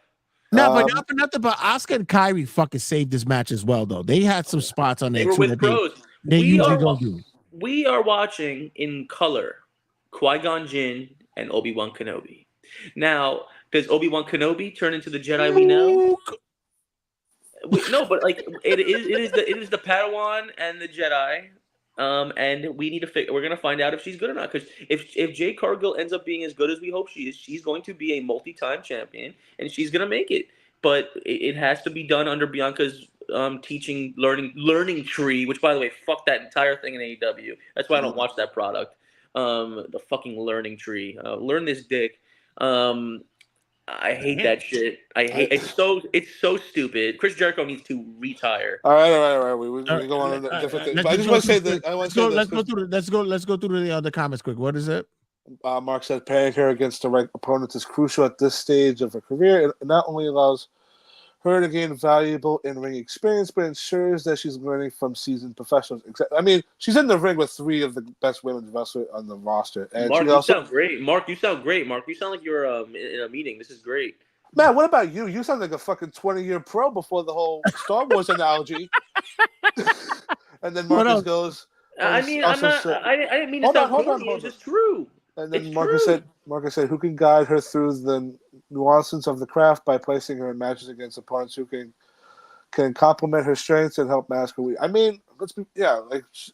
No, but not for nothing. But Oscar and Kyrie fucking saved this match as well, though. They had some spots on there. They were with pros. They usually don't do. We are watching in color Qui-Gon Jinn and Obi-Wan Kenobi. Now, does Obi-Wan Kenobi turn into the Jedi we know? No, but like it is the Padawan and the Jedi. And we need to we're gonna find out if she's good or not. Because if Jade Cargill ends up being as good as we hope she is, she's going to be a multi-time champion, and she's gonna make it. But it has to be done under Bianca's teaching learning tree. Which, by the way, fuck that entire thing in AEW. That's why I don't watch that product. The fucking learning tree. Learn this dick. I hate that shit. It's so stupid. Chris Jericho needs to retire. All right. We go on a different thing. I just want to say that. Let's go through the other comments quick. What is it? Mark said pairing her against the right opponent is crucial at this stage of her career. It not only allows her to gain valuable in-ring experience, but ensures that she's learning from seasoned professionals. I mean, she's in the ring with 3 of the best women's wrestlers on the roster. And Mark, you sound great. Mark, you sound great. Mark, you sound like you're in a meeting. This is great. Man, what about you? You sound like a fucking 20-year pro before the whole Star Wars analogy. And then Marcus goes... I didn't mean to sound corny. It's just true. And then Marcus said, who can guide her through the nuances of the craft by placing her in matches against opponents who can complement her strengths and help mask her weakness. I mean,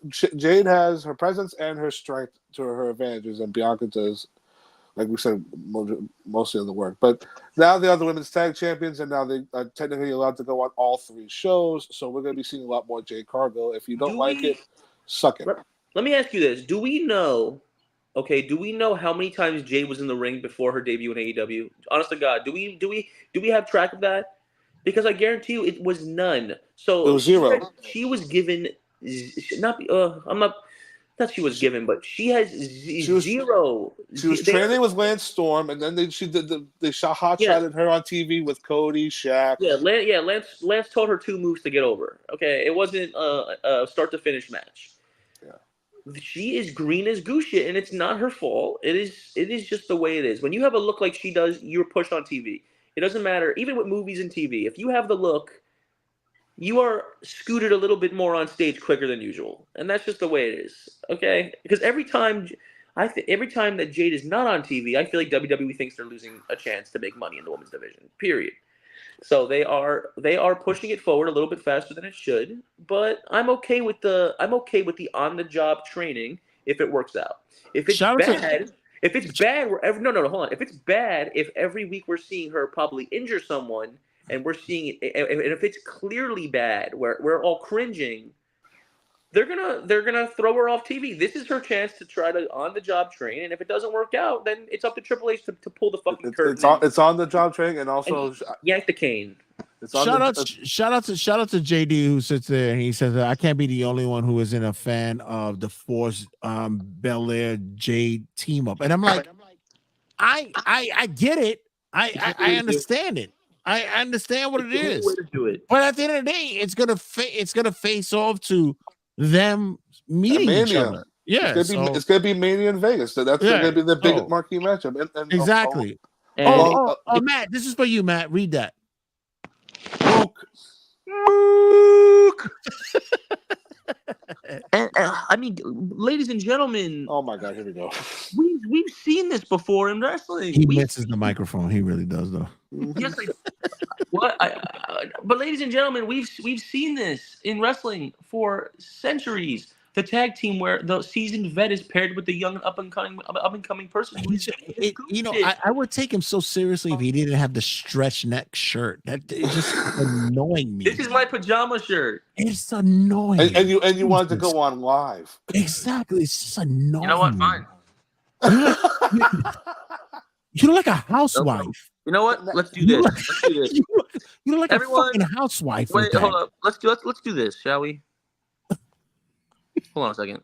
Jade has her presence and her strength to her advantages, and Bianca does, like we said, mostly of the work. But now they are the women's tag champions, and now they are technically allowed to go on all 3 shows, so we're going to be seeing a lot more Jade Cargill. If you don't like it, suck it. Let me ask you this. Do we know how many times Jade was in the ring before her debut in AEW? Honest to God, do we have track of that? Because I guarantee you, it was none. So it was 0. She was given she was given, but she has 0. She was training with Lance Storm, and then they hot-shotted her on TV with Cody, Shaq. Lance told her 2 moves to get over. Okay, it wasn't a start to finish match. She is green as goose shit, and it's not her fault. It is just the way it is. When you have a look like she does, you're pushed on TV. It doesn't matter, even with movies and TV. If you have the look, you are scooted a little bit more on stage quicker than usual, and that's just the way it is. Okay, because every time that Jade is not on TV, I feel like WWE thinks they're losing a chance to make money in the women's division. Period. So they are pushing it forward a little bit faster than it should, but I'm okay with the on the job training if it works out. If it's bad, If it's bad, hold on. If it's bad, if every week we're seeing her probably injure someone, and we're seeing it, and if it's clearly bad, where we're all cringing, they're gonna throw her off TV. This is her chance to try to on the job train, and if it doesn't work out, then it's up to Triple H to pull the fucking curtain. It's on the job train, and also yank the cane. Shout out to JD who sits there and he says, I can't be the only one who isn't a fan of the Force Belair Jade team up. And I'm like, I get it. I understand it. I understand what it is. Way to do it. But at the end of the day, it's gonna face off to them meeting each other. Yeah, it's gonna be Mania in Vegas. So that's gonna be the big marquee matchup. And exactly. Matt, this is for you, Matt. Read that. And I mean, ladies and gentlemen. Oh my God, here we go. We've seen this before in wrestling. He misses the microphone. He really does, though. Yes, but ladies and gentlemen, we've seen this in wrestling for centuries. The tag team where the seasoned vet is paired with the young up and coming person. I would take him so seriously if he didn't have the stretch neck shirt. That it's just annoying me. This is my pajama shirt. It's annoying. And you wanted to go on live. Exactly. It's just annoying. You know what? Fine. You look like a housewife. You know what? Let's do this. Let's do this. You look like a fucking housewife. Wait, hold up. Let's do this, shall we? Hold on a second.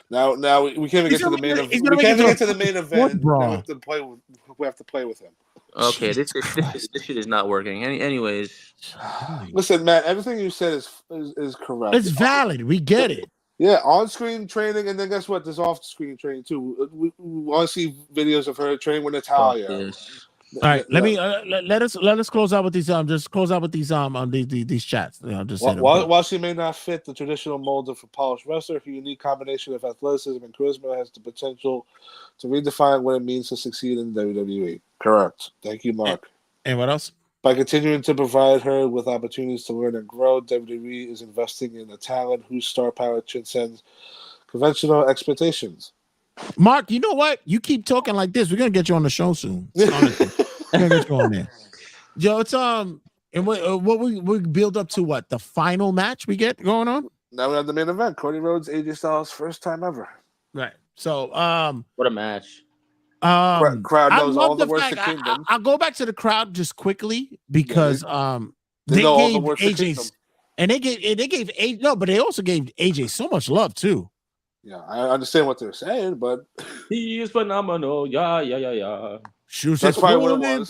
Now we can't even get to the main event. We can't even get to the main event. We have to play with him. Okay, this shit is not working. Anyways, listen, Matt. Everything you said is correct. It's valid. We get it. Yeah, on-screen training, and then guess what? There's off-screen training too. We want to see videos of her training with Natalia. All right, let us close out with these just close out with these chats. Just while she may not fit the traditional mold of a polished wrestler, her unique combination of athleticism and charisma has the potential to redefine what it means to succeed in WWE. Correct. Thank you, Mark. And what else? By continuing to provide her with opportunities to learn and grow, WWE is investing in a talent whose star power transcends conventional expectations. Mark, you know what? You keep talking like this, we're gonna get you on the show soon. Honestly, we're gonna get you on there. Yo, it's and what we build up to what the final match we get going on. Now we have the main event: Cody Rhodes, AJ Styles, first time ever. Right. So, what a match! Crowd knows all the words to Kingdom. I'll go back to the crowd just quickly because they gave AJ and they gave AJ but they also gave AJ so much love too. Yeah, I understand what they're saying, but he is phenomenal. Yeah. That's probably what it was.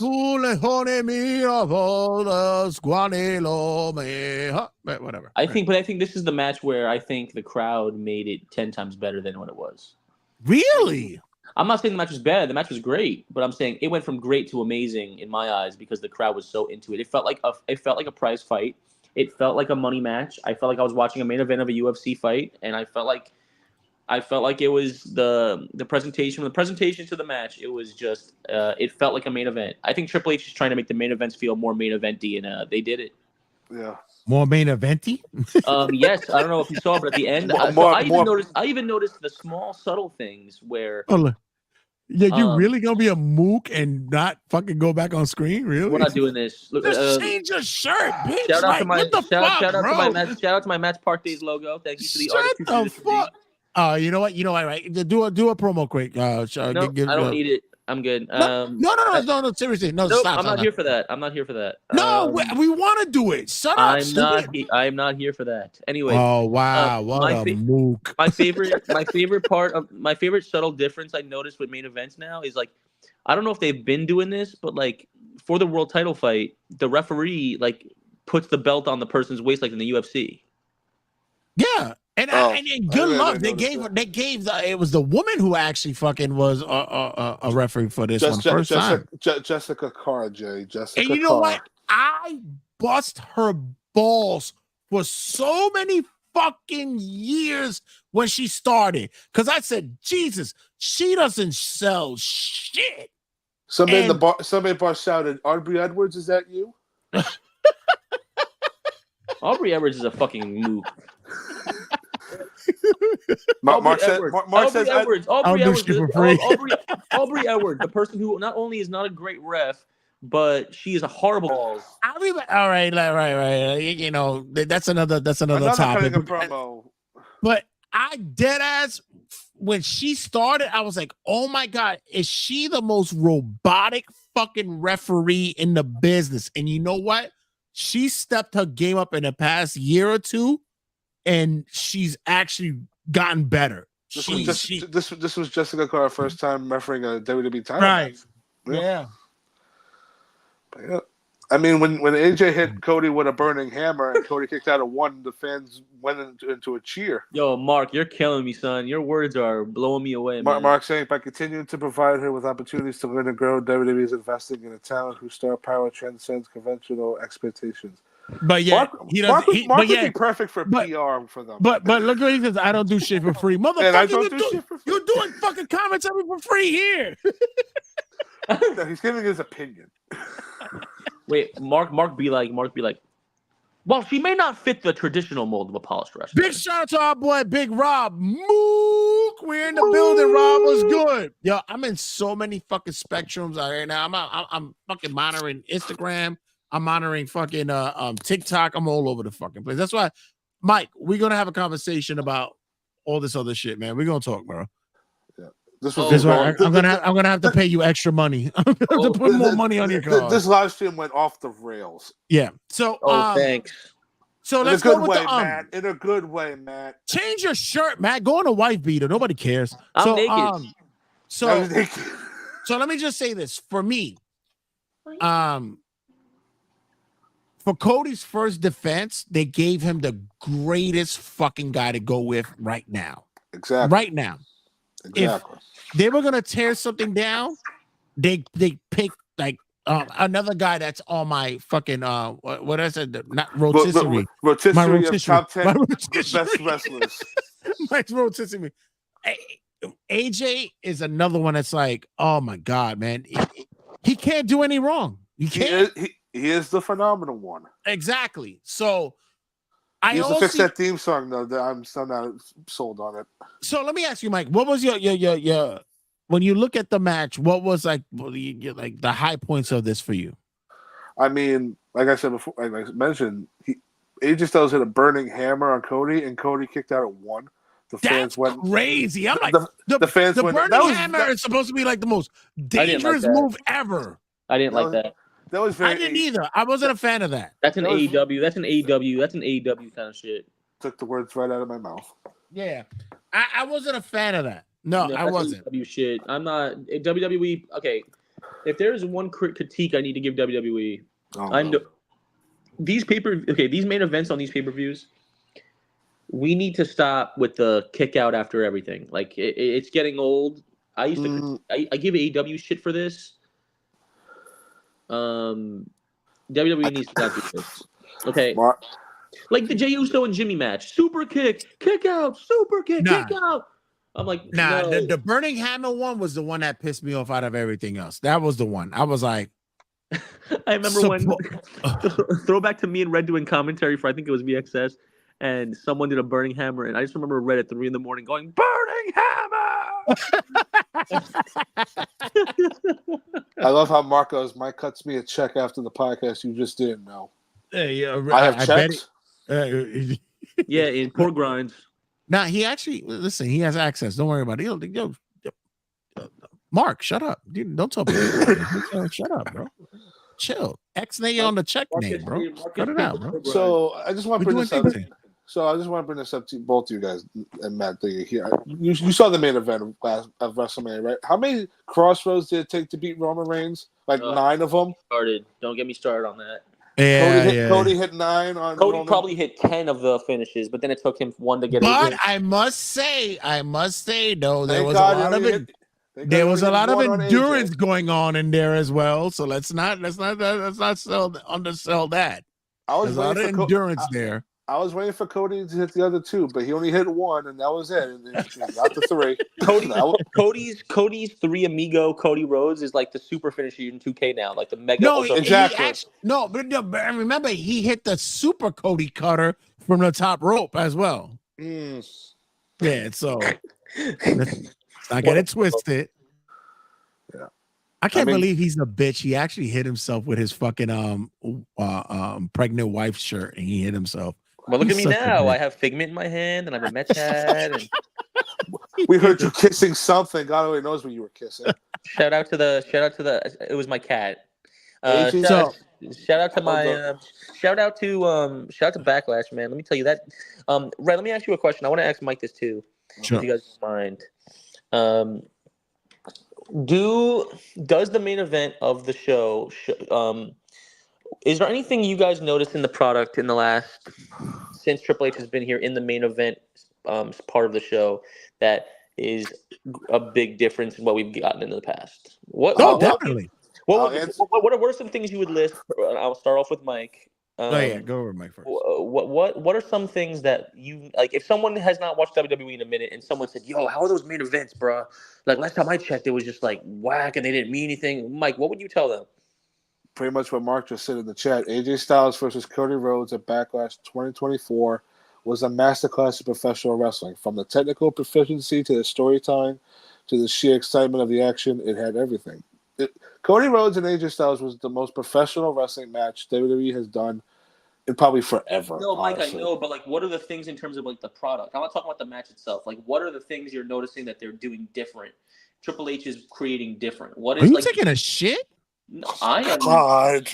Whatever. I think this is the match where I think the crowd made it 10 times better than what it was. Really? I'm not saying the match was bad. The match was great, but I'm saying it went from great to amazing in my eyes because the crowd was so into it. It felt like a prize fight. It felt like a money match. I felt like I was watching a main event of a UFC fight, and I felt like it was the presentation. From the presentation to the match, it was just it felt like a main event. I think Triple H is trying to make the main events feel more main eventy, and they did it. Yeah, more main eventy. Yes, I don't know if you saw, but at the end, I even noticed the small subtle things where. Yeah, you really gonna be a mook and not fucking go back on screen? Really? We're not doing this. Look, just change your shirt, bitch. Shout out to my Match Park Days logo. Thank you to the artist. You know what? Right? Do a promo quick. No, I don't need it. I'm good. No. Seriously, no. Nope, Stop. I'm not here for that. No, we want to do it. Shut up. I'm not here for that. Anyway. Oh wow, what a mook. My favorite subtle difference I noticed with main events now is like, I don't know if they've been doing this, but like for the world title fight, the referee like puts the belt on the person's waist like in the UFC. Yeah. And good luck. They gave it was the woman who actually fucking was a referee for this first time. Jessica Carr, Jay. And you know what? I bust her balls for so many fucking years when she started. Because I said, Jesus, she doesn't sell shit. Somebody in the bar shouted, Aubrey Edwards, is that you? Aubrey Edwards is a fucking mook. Mark says Aubrey Edwards. Aubrey do Edwards. shit for free. Aubrey Edwards, the person who not only is not a great ref, but she is a horrible balls. All right. You know, that's another topic. cutting a promo. But I dead ass when she started, I was like, oh my God, is she the most robotic fucking referee in the business? And you know what? She stepped her game up in the past year or two, and she's actually gotten better. This was Jessica Carr first time refereeing a WWE title right. match. Yeah. But yeah. I mean, when AJ hit Cody with a burning hammer and Cody kicked out at 1, the fans went into a cheer. Yo, Mark, you're killing me, son. Your words are blowing me away, man. Mark saying, by continuing to provide her with opportunities to learn and grow, WWE is investing in a talent whose star power transcends conventional expectations. But yeah, Mark would be perfect for PR for them. But look what he says. I don't do shit for free, motherfucker. And I don't do shit for free. You're doing fucking commentary for free here. No, he's giving his opinion. Wait, Mark be like, well, she may not fit the traditional mold of a polished wrestler. Big shout out to our boy Big Rob. Mook, we're in the building. Rob was good. Yo, I'm in so many fucking spectrums out here now. I'm fucking monitoring Instagram. I'm monitoring fucking TikTok. I'm all over the fucking place. That's why, Mike, we're gonna have a conversation about all this other shit, man. We're gonna talk, bro. This was I'm gonna have to pay you extra money. I'm gonna have to put more money on your card. This live stream went off the rails. Yeah. So thanks. So let's go with way, the Matt. In a good way, Matt. Change your shirt, Matt. Go in a wife beater. Nobody cares. I'm naked. So let me just say this. For me, for Cody's first defense, they gave him the greatest fucking guy to go with right now. Exactly. Right now. Exactly. If they were gonna tear something down, they picked like another guy that's on my fucking what I said, not rotisserie. Rotisserie of top 10 best wrestlers. My rotisserie. AJ is another one that's like, oh my God, man. He can't do any wrong. He can't. He is the phenomenal one. Exactly. So he used to fix that theme song though. That I'm still not sold on it. So let me ask you, Mike, what was your when you look at the match, what was like the high points of this for you? I mean, like I said before, like I mentioned, AJ Styles hit a burning hammer on Cody, and Cody kicked out at 1. The fans went crazy. I'm like, the fans the went. Burning hammer is supposed to be like the most dangerous move ever. I didn't like that. That was very. I didn't either. I wasn't a fan of that. That's an AEW. That's an AEW. That's an AEW kind of shit. Took the words right out of my mouth. Yeah, I wasn't a fan of that. No, I wasn't. AEW shit. I'm not WWE. Okay, if there's one critique I need to give WWE, these these main events on these pay-per-views. We need to stop with the kick out after everything. Like it's getting old. I used to. I give AEW shit for this. WWE needs to not do this. Okay. Like the Jey Uso and Jimmy match. Super kick out, super kick out. I'm like, no. The Burning Hammer one was the one that pissed me off out of everything else. That was the one. I was like, I remember when throwback to me and Red doing commentary for I think it was VXS, and someone did a Burning Hammer, and I just remember Red at 3 a.m. going, Burning Hammer! I love how Mark goes, Mike cuts me a check after the podcast. You just didn't know. Hey, I have checks. Yeah, in pork grinds. Now he actually listen. He has access. Don't worry about it. Yo, Mark, shut up. Dude, don't talk. Shut up, bro. Chill. X-nay on the check name, bro. Cut it out, bro. So I just want to bring this up. So I just want to bring this up to both of you guys and Matt. That you're here. You saw the main event of WrestleMania, right? How many crossroads did it take to beat Roman Reigns? Like 9 of them. Don't get me started on that. Yeah, Cody hit 9 on. Cody Roman. probably hit 10 of the finishes, but then it took him 1 to get. But I must say, though, there was a lot of it. There was a lot of endurance going on in there as well. So let's not undersell that. There's a lot of endurance there. I was waiting for Cody to hit the other 2, but he only hit 1, and that was it. And got the 3. Cody's 3 Amigo Cody Rhodes is like the super finisher in 2K now, like the mega. No, exactly. But remember he hit the super Cody cutter from the top rope as well. Yeah, so let's not get it twisted. Yeah. I can't believe he's a bitch. He actually hit himself with his fucking pregnant wife shirt, and he hit himself. Well, look He's at me such a now. bitch. I have Figment in my hand, and I have a Mets hat. And We heard you kissing something. God only knows what you were kissing. shout out to the. It was my cat. AJ? Shout out to my shout out to Backlash, man. Let me tell you that. Red, let me ask you a question. I want to ask Mike this too, Sure. if you guys don't mind. Does the main event of the show is there anything you guys noticed in the product in the last since Triple H has been here in the main event part of the show that is a big difference in what we've gotten in the past? Definitely. What are some things you would list? I'll start off with Mike. Go over Mike first. What are some things that you like? If someone has not watched WWE in a minute and someone said, "Yo, how are those main events, bro?" Like last time I checked, it was just like whack and they didn't mean anything. Mike, what would you tell them? Pretty much what Mark just said in the chat. AJ Styles versus Cody Rhodes at Backlash 2024 was a masterclass of professional wrestling. From the technical proficiency to the storytelling to the sheer excitement of the action, it had everything. Cody Rhodes and AJ Styles was the most professional wrestling match WWE has done in probably forever. No, Mike, honestly. I know, but like, what are the things in terms of like the product? I'm not talking about the match itself. Like, what are the things you're noticing that they're doing different? Triple H is creating different. What is? Are you like, taking a shit? No, I am. God.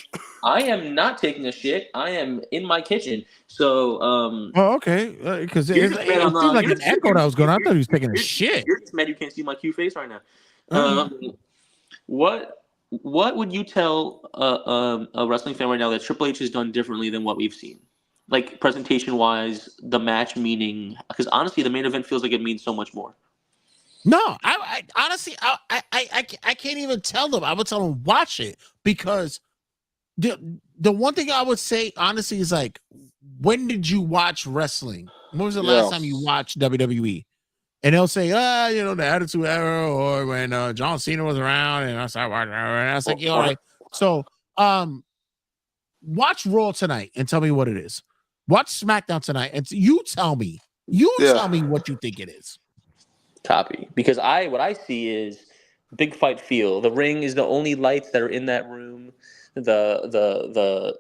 I am not taking a shit. I am in my kitchen. So, Oh, okay. Because it seemed like an echo that was going on. I thought he was taking a shit. You're just mad you can't see my cute face right now. What would you tell a wrestling fan right now that Triple H has done differently than what we've seen? Like presentation wise, the match meaning, because honestly, the main event feels like it means so much more. No, I honestly, I can't even tell them. I would tell them watch it because the one thing I would say honestly is like, when did you watch wrestling? When was the last time you watched WWE? And they'll say, the Attitude Era, or when John Cena was around, and I started watching, and I was like, all right. So, watch Raw tonight and tell me what it is. Watch SmackDown tonight and you tell me. Tell me what you think it is. Copy. Because what I see is big fight feel. The ring is the only lights that are in that room. The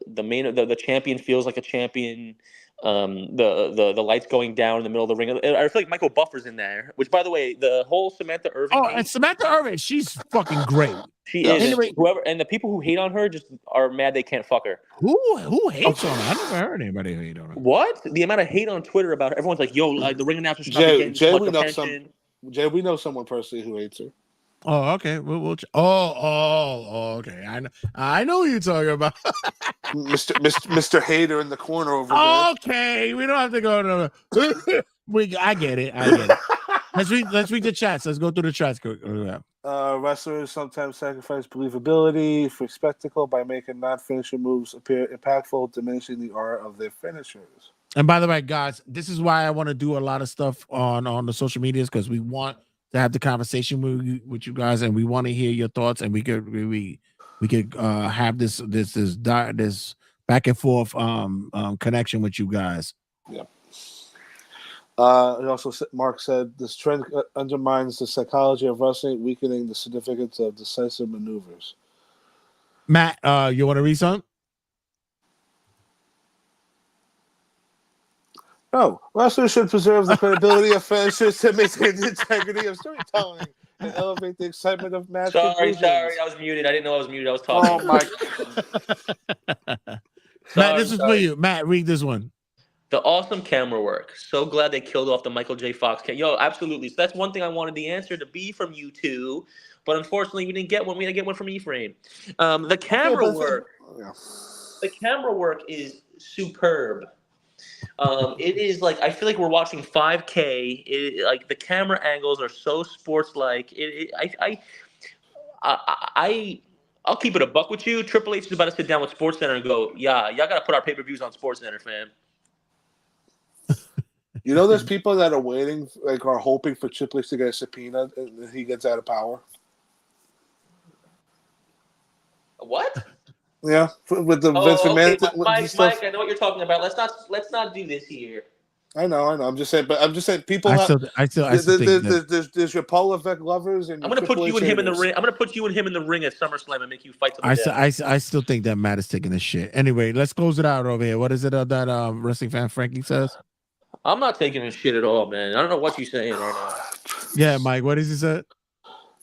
champion feels like a champion. The lights going down in the middle of the ring. I feel like Michael Buffer's in there. Which, by the way, the whole Samantha Irving. Oh, and Samantha Irving, she's fucking great. She is. Anyway, and the people who hate on her just are mad they can't fuck her. Who hates on her? I never heard anybody hate on her. What? The amount of hate on Twitter about her. Everyone's like, "Yo, the ring announcers not getting so much attention." Jay, we know someone personally who hates her. Oh, okay. We'll okay. I know who you're talking about. Mr. Hater in the corner over there. Okay, we don't have to go to. I get it. Let's read the chats. Let's go through the chats. Wrestlers sometimes sacrifice believability for spectacle by making non-finisher moves appear impactful, diminishing the art of their finishers. And by the way, guys, this is why I want to do a lot of stuff on the social medias, because we want to have the conversation with you guys, and we want to hear your thoughts, and we could have this back and forth connection with you guys. Yeah. Also, Mark said this trend undermines the psychology of wrestling, weakening the significance of decisive maneuvers. Matt, you want to read something? No, wrestlers should preserve the credibility of finishers to maintain the integrity of storytelling and elevate the excitement of match. Sorry, I was muted. I didn't know I was muted. I was talking. Oh my God. Matt, this is for you. Matt, read this one. The awesome camera work. So glad they killed off the Michael J. Fox. Yo, absolutely. So that's one thing I wanted the answer to be from you two, but unfortunately we didn't get one. We didn't get one from Ephraim. The camera work. The camera work is superb. It is like, I feel like we're watching 5K. Like the camera angles are so sports-like. I'll keep it a buck with you. Triple H is about to sit down with SportsCenter and go, yeah, y'all got to put our pay-per-views on SportsCenter, fam. You know, there's people that are waiting, like are hoping for Triple H to get a subpoena and he gets out of power. What? Yeah, with the Vince McMahon. Mike, I know what you're talking about. Let's not do this here. I know. I'm just saying, people. I still think that. There's your Paul Levesque lovers, and I'm gonna put you and him in the ring. I'm gonna put you and him in the ring at SummerSlam and make you fight to the death. I still think that Matt is taking the shit. Anyway, let's close it out over here. What is it that wrestling fan Frankie says? I'm not taking his shit at all, man. I don't know what you're saying right now. Yeah, Mike, what does he say?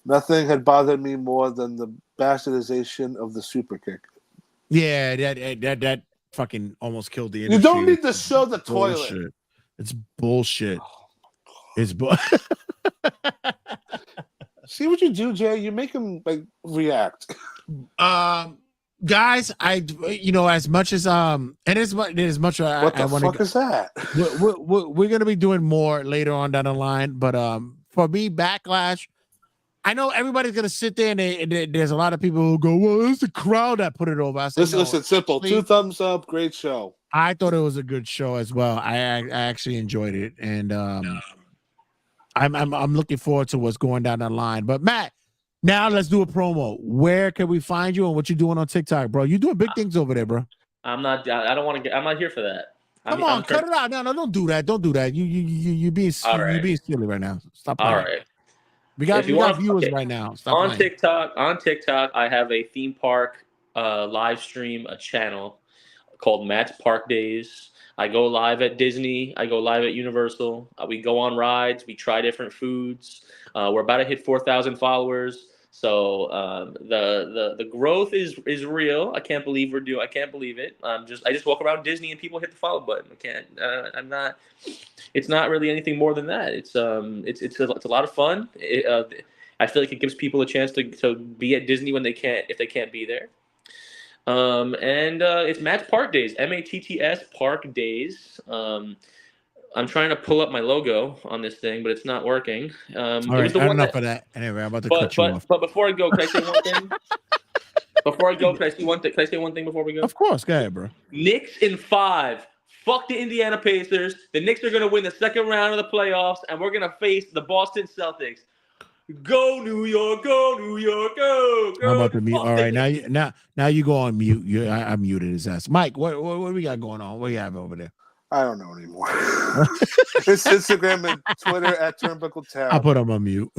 Nothing had bothered me more than the bastardization of the super kick. Yeah, that fucking almost killed the industry. You don't need to show the bullshit. toilet. It's bullshit. It's See what you do, Jay? You make him react. Guys, as much as and as much what the fuck is that? We're gonna be doing more later on down the line, but for me, Backlash, I know everybody's gonna sit there and there's a lot of people who go, well, it's the crowd that put it over. I said, listen, simple. Please. 2 thumbs up, great show. I thought it was a good show as well. I actually enjoyed it, and I'm looking forward to what's going down the line. But Matt, now let's do a promo. Where can we find you and what you doing on TikTok, bro? You doing big things over there, bro. I'm not. I don't want to get. I'm not here for that. Come on, cut it out. No, don't do that. Don't do that. You being silly right now. Stop playing. All right. We got viewers right now. Stop on playing. TikTok, I have a theme park live stream, a channel called Matt's Park Days. I go live at Disney. I go live at Universal. We go on rides. We try different foods. We're about to hit 4,000 followers. So the growth is real. I can't believe I can't believe it. I just walk around Disney and people hit the follow button. I can't. I'm not. It's not really anything more than that. It's a lot of fun. I feel like it gives people a chance to be at Disney if they can't be there. It's Matt's Park Days, MATTS Park Days. I'm trying to pull up my logo on this thing, but it's not working. All right, enough of that. Anyway, I'm about to cut you off. But before I go, can I say one thing? Before I go, can I say one thing before we go? Of course, go ahead, bro. Knicks in 5. Fuck the Indiana Pacers. The Knicks are going to win the second round of the playoffs, and we're going to face the Boston Celtics. Go New York, go New York, go. I'm about to mute. All right, now you go on mute. I muted his ass. Mike, what we got going on? What do you have over there? I don't know anymore. It's Instagram and Twitter at Turnbuckle Tab. I'll put him on mute.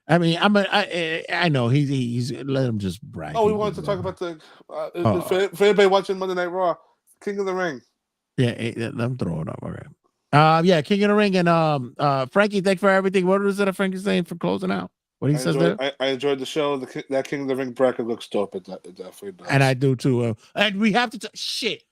I know he's let him just brag. Oh, we wanted to talk about for anybody watching Monday Night Raw, King of the Ring. Yeah, let him throw it up. All right. Yeah, King of the Ring and Frankie. Thanks for everything. What was it Frankie saying for closing out? What he says there? I enjoyed the show. That King of the Ring bracket looks dope. It definitely does. And I do too. And we have to shit.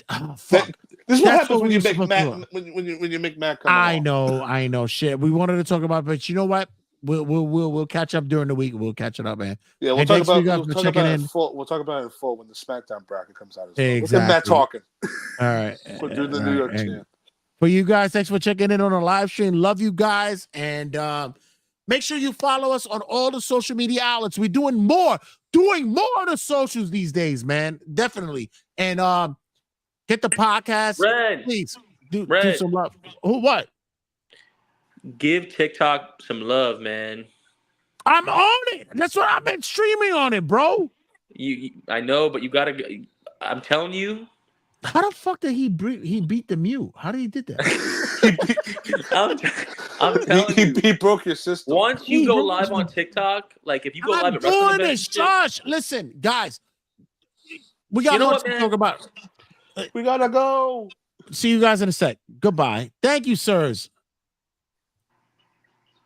Oh, fuck. This is what happens when you make Matt when you make Matt come. I know. Shit. We wanted to talk about, but you know what? We'll catch up during the week. We'll catch it up, man. Yeah, we'll talk about it in full. We'll talk about it in full when the SmackDown bracket comes out. Exactly. Look at Matt talking. All right. We'll do the New York chant. For you guys, thanks for checking in on the live stream. Love you guys, and make sure you follow us on all the social media outlets. We're doing more of the socials these days, man. Definitely, and get the podcast. Red. Please do some love. What? Give TikTok some love, man. I'm on it. That's what I've been streaming on it, bro. I know, but you gotta. I'm telling you. How the fuck did he beat the mute? How did he did that? I'm telling you. He broke your system. Once you go live on TikTok, like if you go live at doing this, Josh. Listen, guys, we got much to talk about. We gotta go. See you guys in a sec. Goodbye. Thank you, sirs.